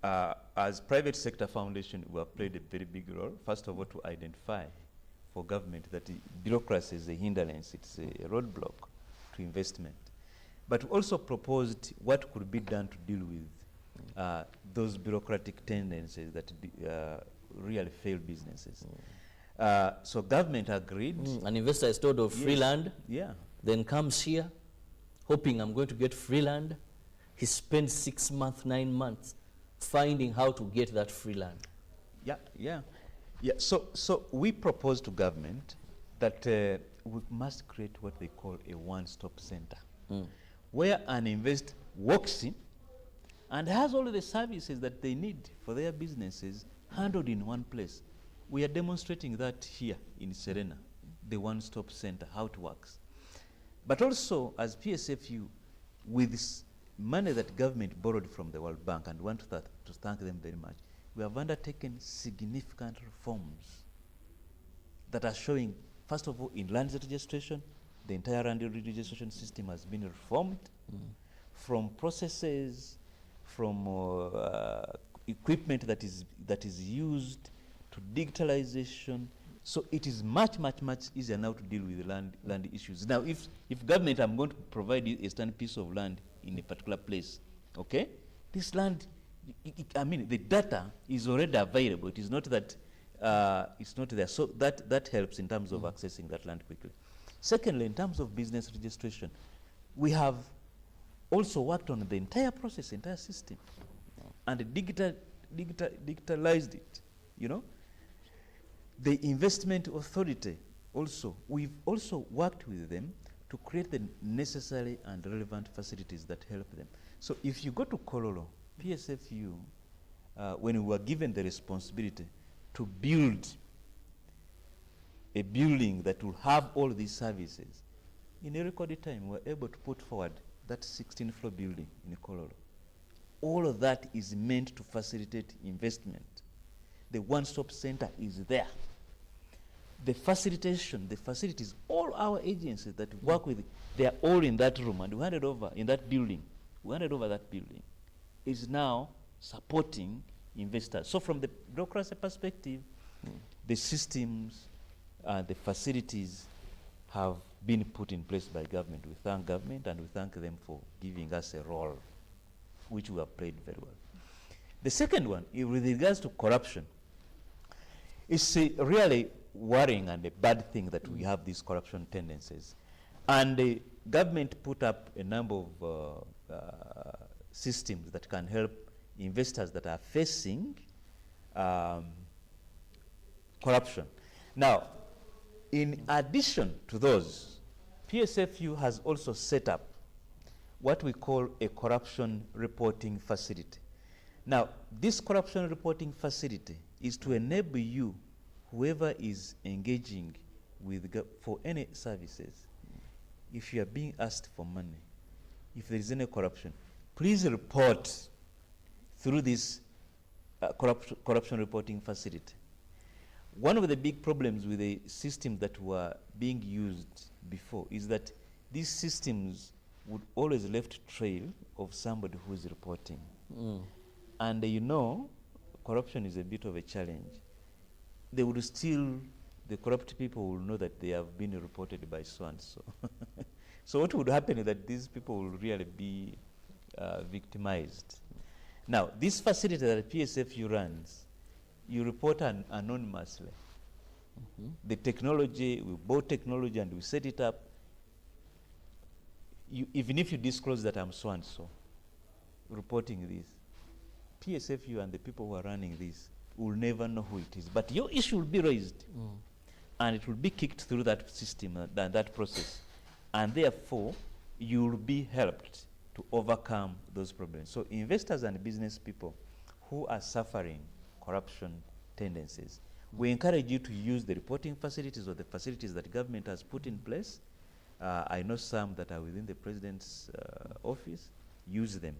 as private sector foundation, we have played a very big role, first of all, to identify for government that bureaucracy is a hindrance, it's a roadblock to investment. But also proposed what could be done to deal with those bureaucratic tendencies that really fail businesses. So government agreed. An investor is told of free land, then comes here, hoping I'm going to get free land. He spends 6 months, 9 months finding how to get that free land. So we propose to government that we must create what they call a one-stop center, where an investor walks in and has all the services that they need for their businesses handled in one place. We are demonstrating that here in Serena, the one-stop center, how it works. But also, as PSFU, with this money that government borrowed from the World Bank, and we want to thank them very much, we have undertaken significant reforms that are showing, first of all, in land registration, the entire land registration system has been reformed, from processes, from equipment that is used, to digitalization. So it is much easier now to deal with land issues. Now, if government, I'm going to provide you a standard piece of land in a particular place, okay? This land, the data is already available. It is not that it's not there. So that helps in terms of accessing that land quickly. Secondly, in terms of business registration, we have also worked on the entire process, entire system, and digitalized it, you know. The investment authority also, we've also worked with them to create the necessary and relevant facilities that help them. So if you go to Kololo, PSFU, when we were given the responsibility to build a building that will have all these services, in a record time, we were able to put forward that 16-floor building in Kololo. All of that is meant to facilitate investment. The one-stop center is there. The facilitation, the facilities, all our agencies that work with, they are all in that room, and we handed over in that building. We handed over that building. Is now supporting investors. So from the bureaucracy perspective, the systems, the facilities have been put in place by government. We thank government, and we thank them for giving us a role, which we have played very well. The second one, with regards to corruption, it's really worrying and a bad thing that we have these corruption tendencies. And the government put up a number of systems that can help investors that are facing corruption. Now, in addition to those, PSFU has also set up what we call a corruption reporting facility. Now, this corruption reporting facility is to enable you, whoever is engaging with for any services, if you are being asked for money, if there is any corruption, please report through this corruption reporting facility. One of the big problems with the systems that were being used before is that these systems would always left trail of somebody who is reporting. And you know, corruption is a bit of a challenge. They would still, the corrupt people will know that they have been reported by so and so. So what would happen is that these people will really be victimized. Now, this facility that PSFU runs, you report anonymously. The technology, we bought technology and we set it up. Even if you disclose that I'm so and so, reporting this, PSFU and the people who are running this will never know who it is. But your issue will be raised, and it will be kicked through that system, that process. And therefore, you will be helped to overcome those problems. So investors and business people who are suffering corruption tendencies, we encourage you to use the reporting facilities or the facilities that government has put in place. I know some that are within the President's office. Use them.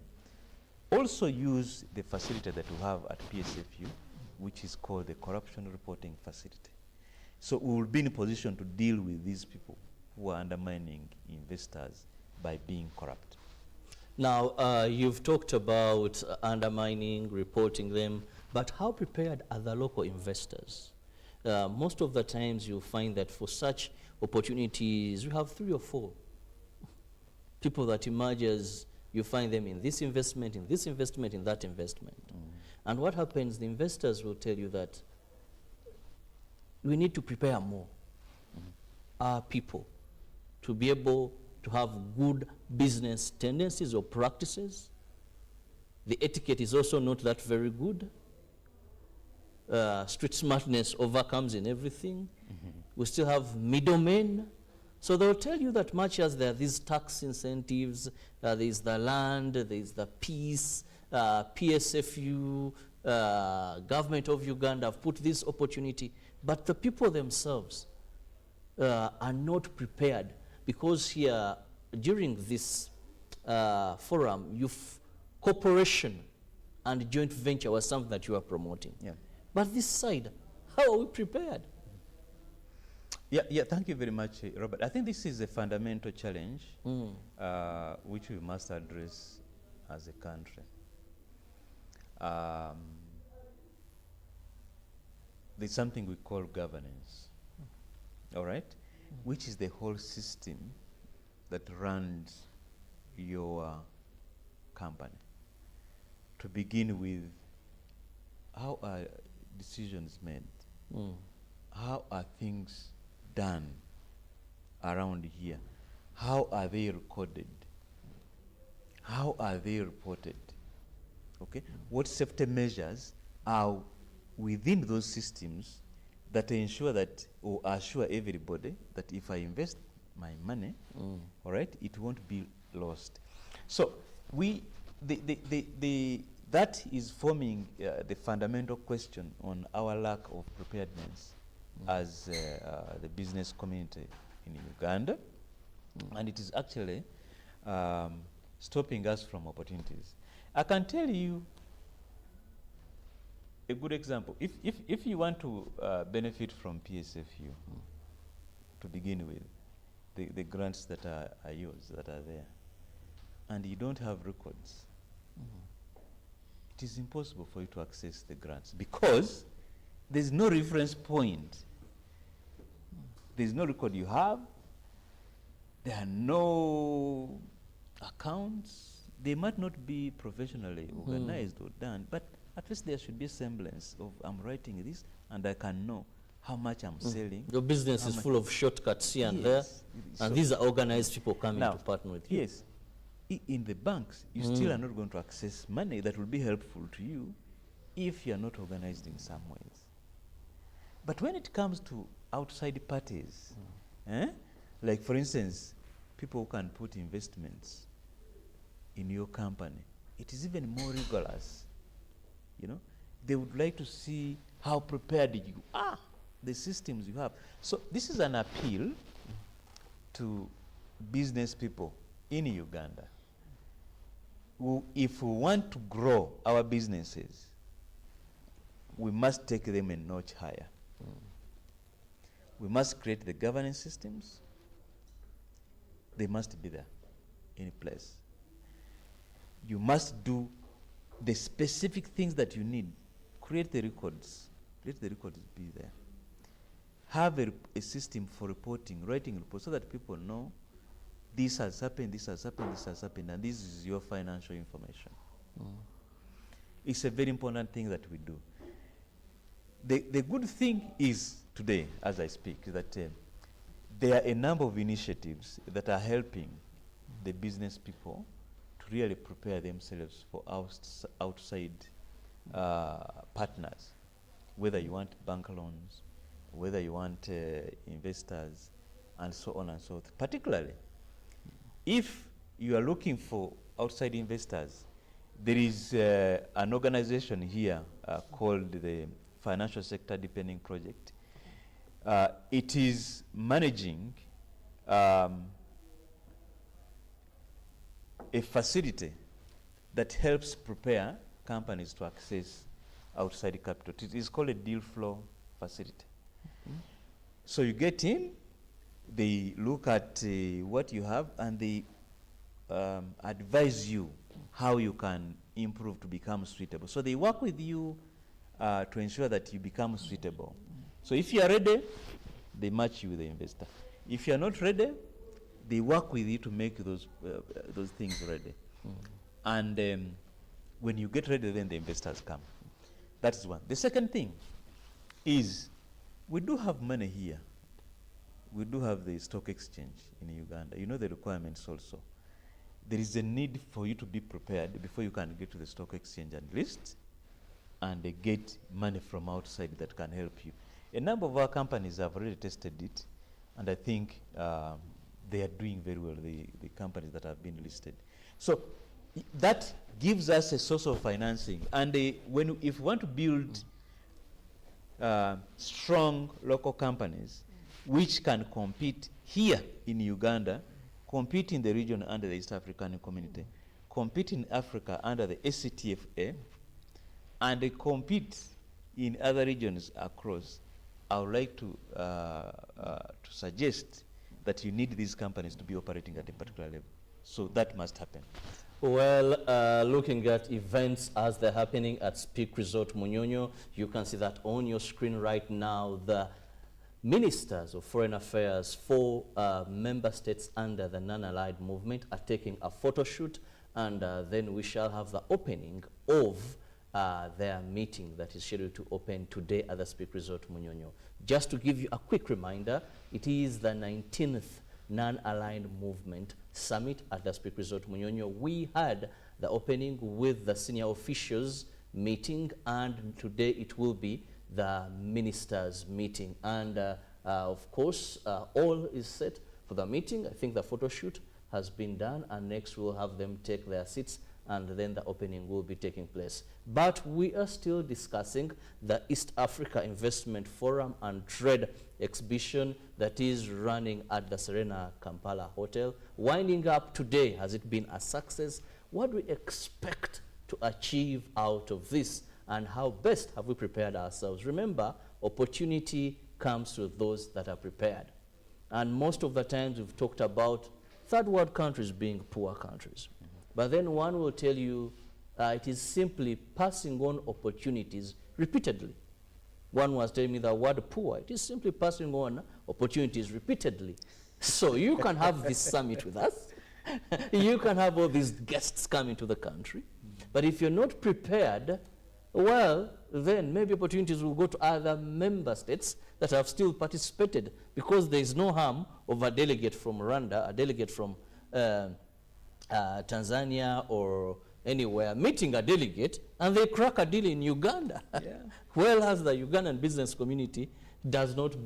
Also use the facility that we have at PSFU, which is called the Corruption Reporting Facility. So we will be in a position to deal with these people who are undermining investors by being corrupt. Now, you've talked about undermining, reporting them, but how prepared are the local investors? Most of the times you find that for such opportunities, you have 3 or 4 people that emerge as you find them in this investment, in this investment, in that investment. And what happens, the investors will tell you that we need to prepare more our people to be able to have good business tendencies or practices. The etiquette is also not that very good. Street smartness overcomes in everything. We still have middlemen. So they'll tell you that much as there are these tax incentives, there's the land, there's the peace, PSFU, government of Uganda have put this opportunity, but the people themselves are not prepared, because here during this forum, cooperation and joint venture was something that you are promoting. But this side, how are we prepared? Yeah, thank you very much, Robert. I think this is a fundamental challenge which we must address as a country. There's something we call governance, all right, which is the whole system that runs your company. To begin with, how are decisions made? How are things done around here? How are they recorded? How are they reported? Okay, what safety measures are within those systems that ensure that, or assure everybody that if I invest my money, all right, it won't be lost. So that is forming the fundamental question on our lack of preparedness as the business community in Uganda, and it is actually stopping us from opportunities. I can tell you a good example. If you want to benefit from PSFU, to begin with, the grants that are yours, that are there, and you don't have records, it is impossible for you to access the grants because there's no reference point. There's no record you have. There are no accounts. They might not be professionally organized or done, but at least there should be a semblance of I'm writing this and I can know how much I'm selling. Your business is full of shortcuts here and there, and these are organized people coming to partner with you. Yes. In the banks, you still are not going to access money that will be helpful to you if you are not organized in some ways. But when it comes to outside parties, like for instance, people who can put investments in your company, it is even more rigorous. You know, they would like to see how prepared you are, the systems you have. So this is an appeal to business people in Uganda. If we want to grow our businesses, we must take them a notch higher. We must create the governance systems. They must be there. any place. You must do the specific things that you need. Create the records. Let the records be there. Have a system for reporting, writing reports, so that people know this has happened, this has happened, this has happened, and this is your financial information. It's a very important thing that we do. The good thing is today, as I speak, that there are a number of initiatives that are helping the business people to really prepare themselves for outside partners, whether you want bank loans, whether you want investors, and so on and so forth. Particularly, if you are looking for outside investors, there is an organization here called the Financial Sector Deepening Project. It is managing a facility that helps prepare companies to access outside capital. It is called a deal flow facility. So you get in, they look at what you have, and they advise you how you can improve to become suitable. So they work with you to ensure that you become suitable. So if you are ready, they match you with the investor. If you are not ready, they work with you to make those things ready. And when you get ready, then the investors come. That is one. The second thing is, we do have money here. We do have the stock exchange in Uganda. You know the requirements also. There is a need for you to be prepared before you can get to the stock exchange and list, and get money from outside that can help you. A number of our companies have already tested it, and I think they are doing very well, the companies that have been listed. So that gives us a source of financing. And if we want to build strong local companies which can compete here in Uganda, compete in the region under the East African Community, compete in Africa under the ACTFA, and they compete in other regions across, I would like to suggest that you need these companies to be operating at a particular level. So that must happen. Well, looking at events as they're happening at Speak Resort Munyonyo, you can see that on your screen right now. The ministers of foreign affairs for member states under the non-allied movement are taking a photo shoot, and then we shall have the opening of their meeting that is scheduled to open today at the Speak Resort Munyonyo. Just to give you a quick reminder, it is the 19th non-aligned movement summit at the Speak Resort Munyonyo. We had the opening with the senior officials meeting, and today it will be the ministers meeting. And of course, all is set for the meeting. I think the photo shoot has been done, and next we'll have them take their seats, and then the opening will be taking place. But we are still discussing the East Africa Investment Forum and Trade Exhibition that is running at the Serena Kampala Hotel. Winding up today, has it been a success? What do we expect to achieve out of this, and how best have we prepared ourselves? Remember, opportunity comes to those that are prepared. And most of the times we've talked about third world countries being poor countries. But then one will tell you it is simply passing on opportunities repeatedly. One was telling me the word poor. It is simply passing on opportunities repeatedly. So you can have this summit with us. You can have all these guests coming to the country. But if you're not prepared, well, then maybe opportunities will go to other member states that have still participated, because there is no harm of a delegate from Rwanda, a delegate from Tanzania or anywhere meeting a delegate and they crack a deal in Uganda. Yeah. Whereas the Ugandan business community does not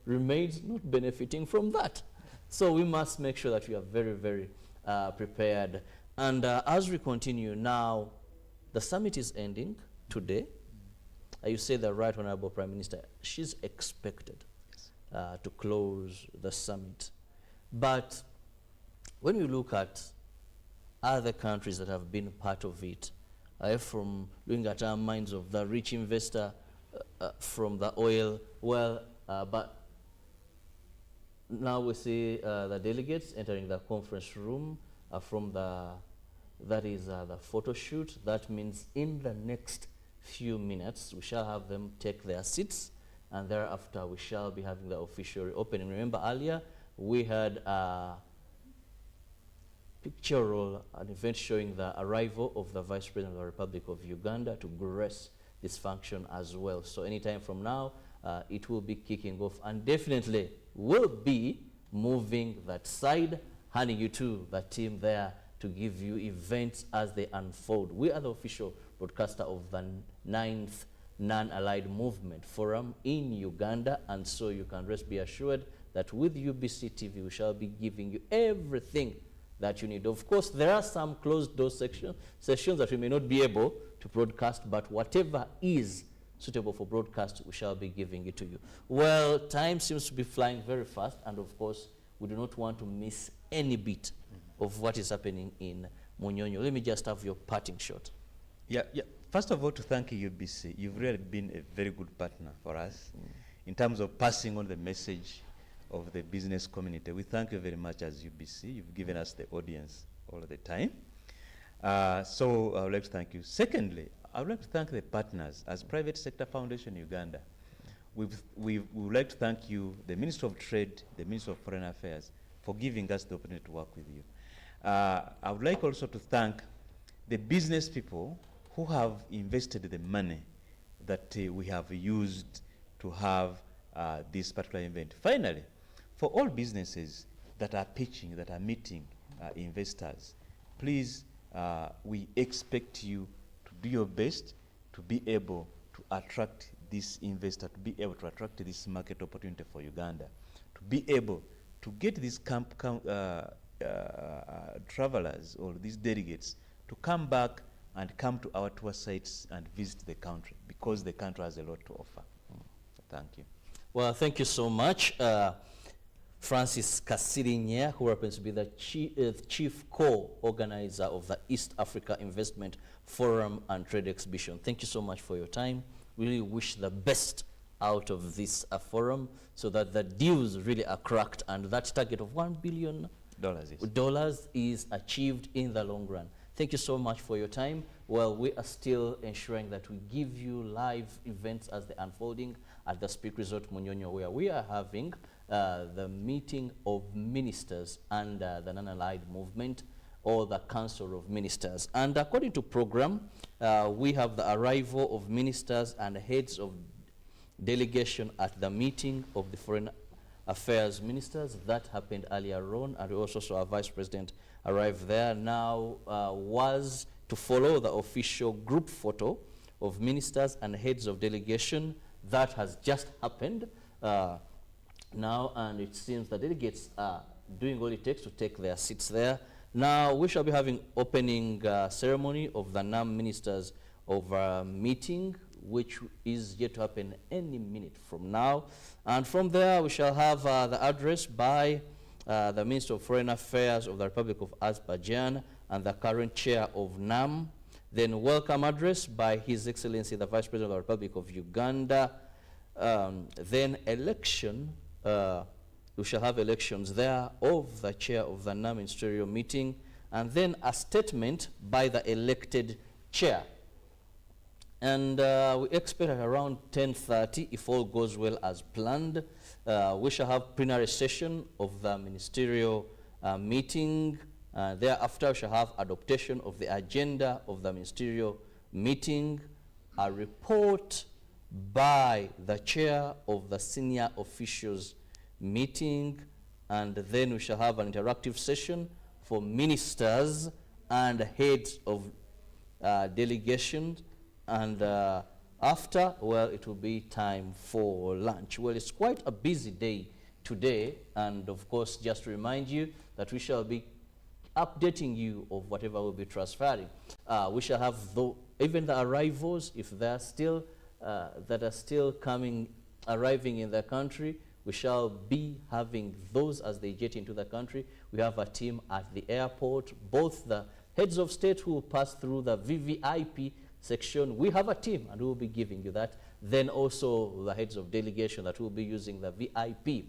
remains not benefiting from that. So we must make sure that we are very, very prepared. And as we continue now, the summit is ending today. You say the Right Honorable Prime Minister, she's expected to close the summit. But when you look at other countries that have been part of it, from looking at our minds of the rich investor from the oil, well, but now we see the delegates entering the conference room. from that is the photo shoot. That means in the next few minutes we shall have them take their seats, and thereafter we shall be having the official opening. Remember earlier we had pictorial, an event showing the arrival of the Vice President of the Republic of Uganda to grace this function as well. So anytime from now, it will be kicking off, and definitely will be moving that side, handing you to the team there to give you events as they unfold. We are the official broadcaster of the 9th Non-Allied Movement Forum in Uganda, and so you can rest be assured that with UBC TV we shall be giving you everything that you need. Of course, there are some closed door sessions that we may not be able to broadcast, but whatever is suitable for broadcast, we shall be giving it to you. Well, time seems to be flying very fast, and of course, we do not want to miss any bit of what is happening in Munyonyo. Let me just have your parting shot. Yeah. First of all, to thank UBC. You've really been a very good partner for us in terms of passing on the message of the business community. We thank you very much as UBC. You've given us the audience all the time. So I would like to thank you. Secondly, I would like to thank the partners as Private Sector Foundation Uganda. We would like to thank you, the Minister of Trade, the Minister of Foreign Affairs, for giving us the opportunity to work with you. I would like also to thank the business people who have invested the money that we have used to have this particular event. Finally, for all businesses that are pitching, that are meeting investors, please, we expect you to do your best to be able to attract this investor, to be able to attract this market opportunity for Uganda, to be able to get these travelers or these delegates to come back and come to our tour sites and visit the country, because the country has a lot to offer. Thank you. Well, thank you so much. Francis Kasirinya, who happens to be the chief co-organizer of the East Africa Investment Forum and Trade Exhibition. Thank you so much for your time. Really wish the best out of this forum so that the deals really are cracked and that target of $1 billion is achieved in the long run. Thank you so much for your time. Well, we are still ensuring that we give you live events as they're unfolding at the Speak Resort Munyonyo, where we are having the meeting of ministers under the Non-Allied Movement, or the Council of Ministers. And according to program, we have the arrival of ministers and heads of delegation at the meeting of the Foreign Affairs Ministers. That happened earlier on, and we also saw our Vice President arrive there. Now was to follow the official group photo of ministers and heads of delegation. That has just happened now, and it seems the delegates are doing all it takes to take their seats there. Now we shall be having opening ceremony of the NAM ministers of meeting, which is yet to happen any minute from now. And from there we shall have the address by the Minister of Foreign Affairs of the Republic of Azerbaijan and the current chair of NAM. Then welcome address by His Excellency the Vice President of the Republic of Uganda. Then election, we shall have elections there of the chair of the NAM ministerial meeting, and then a statement by the elected chair. And we expect at around 10:30, if all goes well as planned, we shall have plenary session of the ministerial meeting. Thereafter, we shall have adoption of the agenda of the ministerial meeting, a report by the chair of the senior officials meeting, and then we shall have an interactive session for ministers and heads of delegations. And after, well, it will be time for lunch. Well, it's quite a busy day today, and of course, just to remind you that we shall be updating you of whatever will be transferring. We shall have even the arrivals, if they are still that are still arriving in the country. We shall be having those as they get into the country. We have a team at the airport, both the heads of state who will pass through the VVIP section. We have a team, and we will be giving you that. Then also the heads of delegation that will be using the VIP.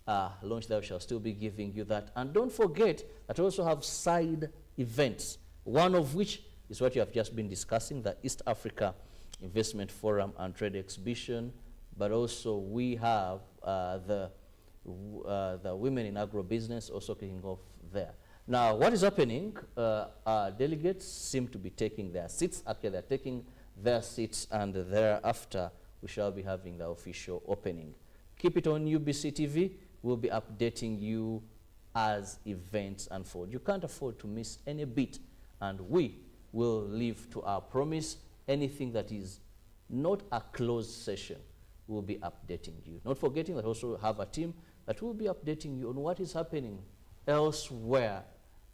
launch that we shall still be giving you that. And don't forget that we also have side events, one of which is what you have just been discussing, the East Africa Investment Forum and Trade Exhibition, but also we have the Women in Agribusiness also kicking off there. Now, what is happening? Our delegates seem to be taking their seats. Actually, they're taking their seats, and thereafter we shall be having the official opening. Keep it on UBC TV. We'll be updating you as events unfold. You can't afford to miss any bit, and we will live to our promise. Anything that is not a closed session, we'll be updating you. Not forgetting that also have a team that will be updating you on what is happening elsewhere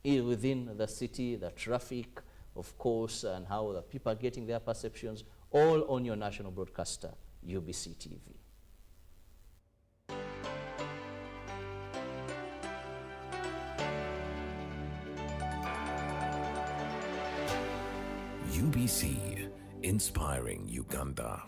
within the city, the traffic, of course, and how the people are getting their perceptions, all on your national broadcaster, UBC TV. UBC, inspiring Uganda.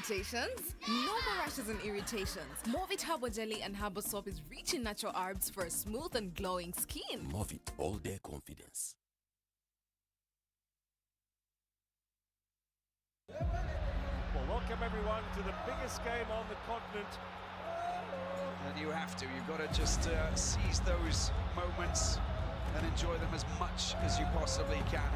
Irritations? No more rashes and irritations. Movit Herbal Jelly and Herbal Soap is rich in natural herbs for a smooth and glowing skin. Movit all day confidence. Well, welcome everyone to the biggest game on the continent. And you have to. You've got to just seize those moments and enjoy them as much as you possibly can.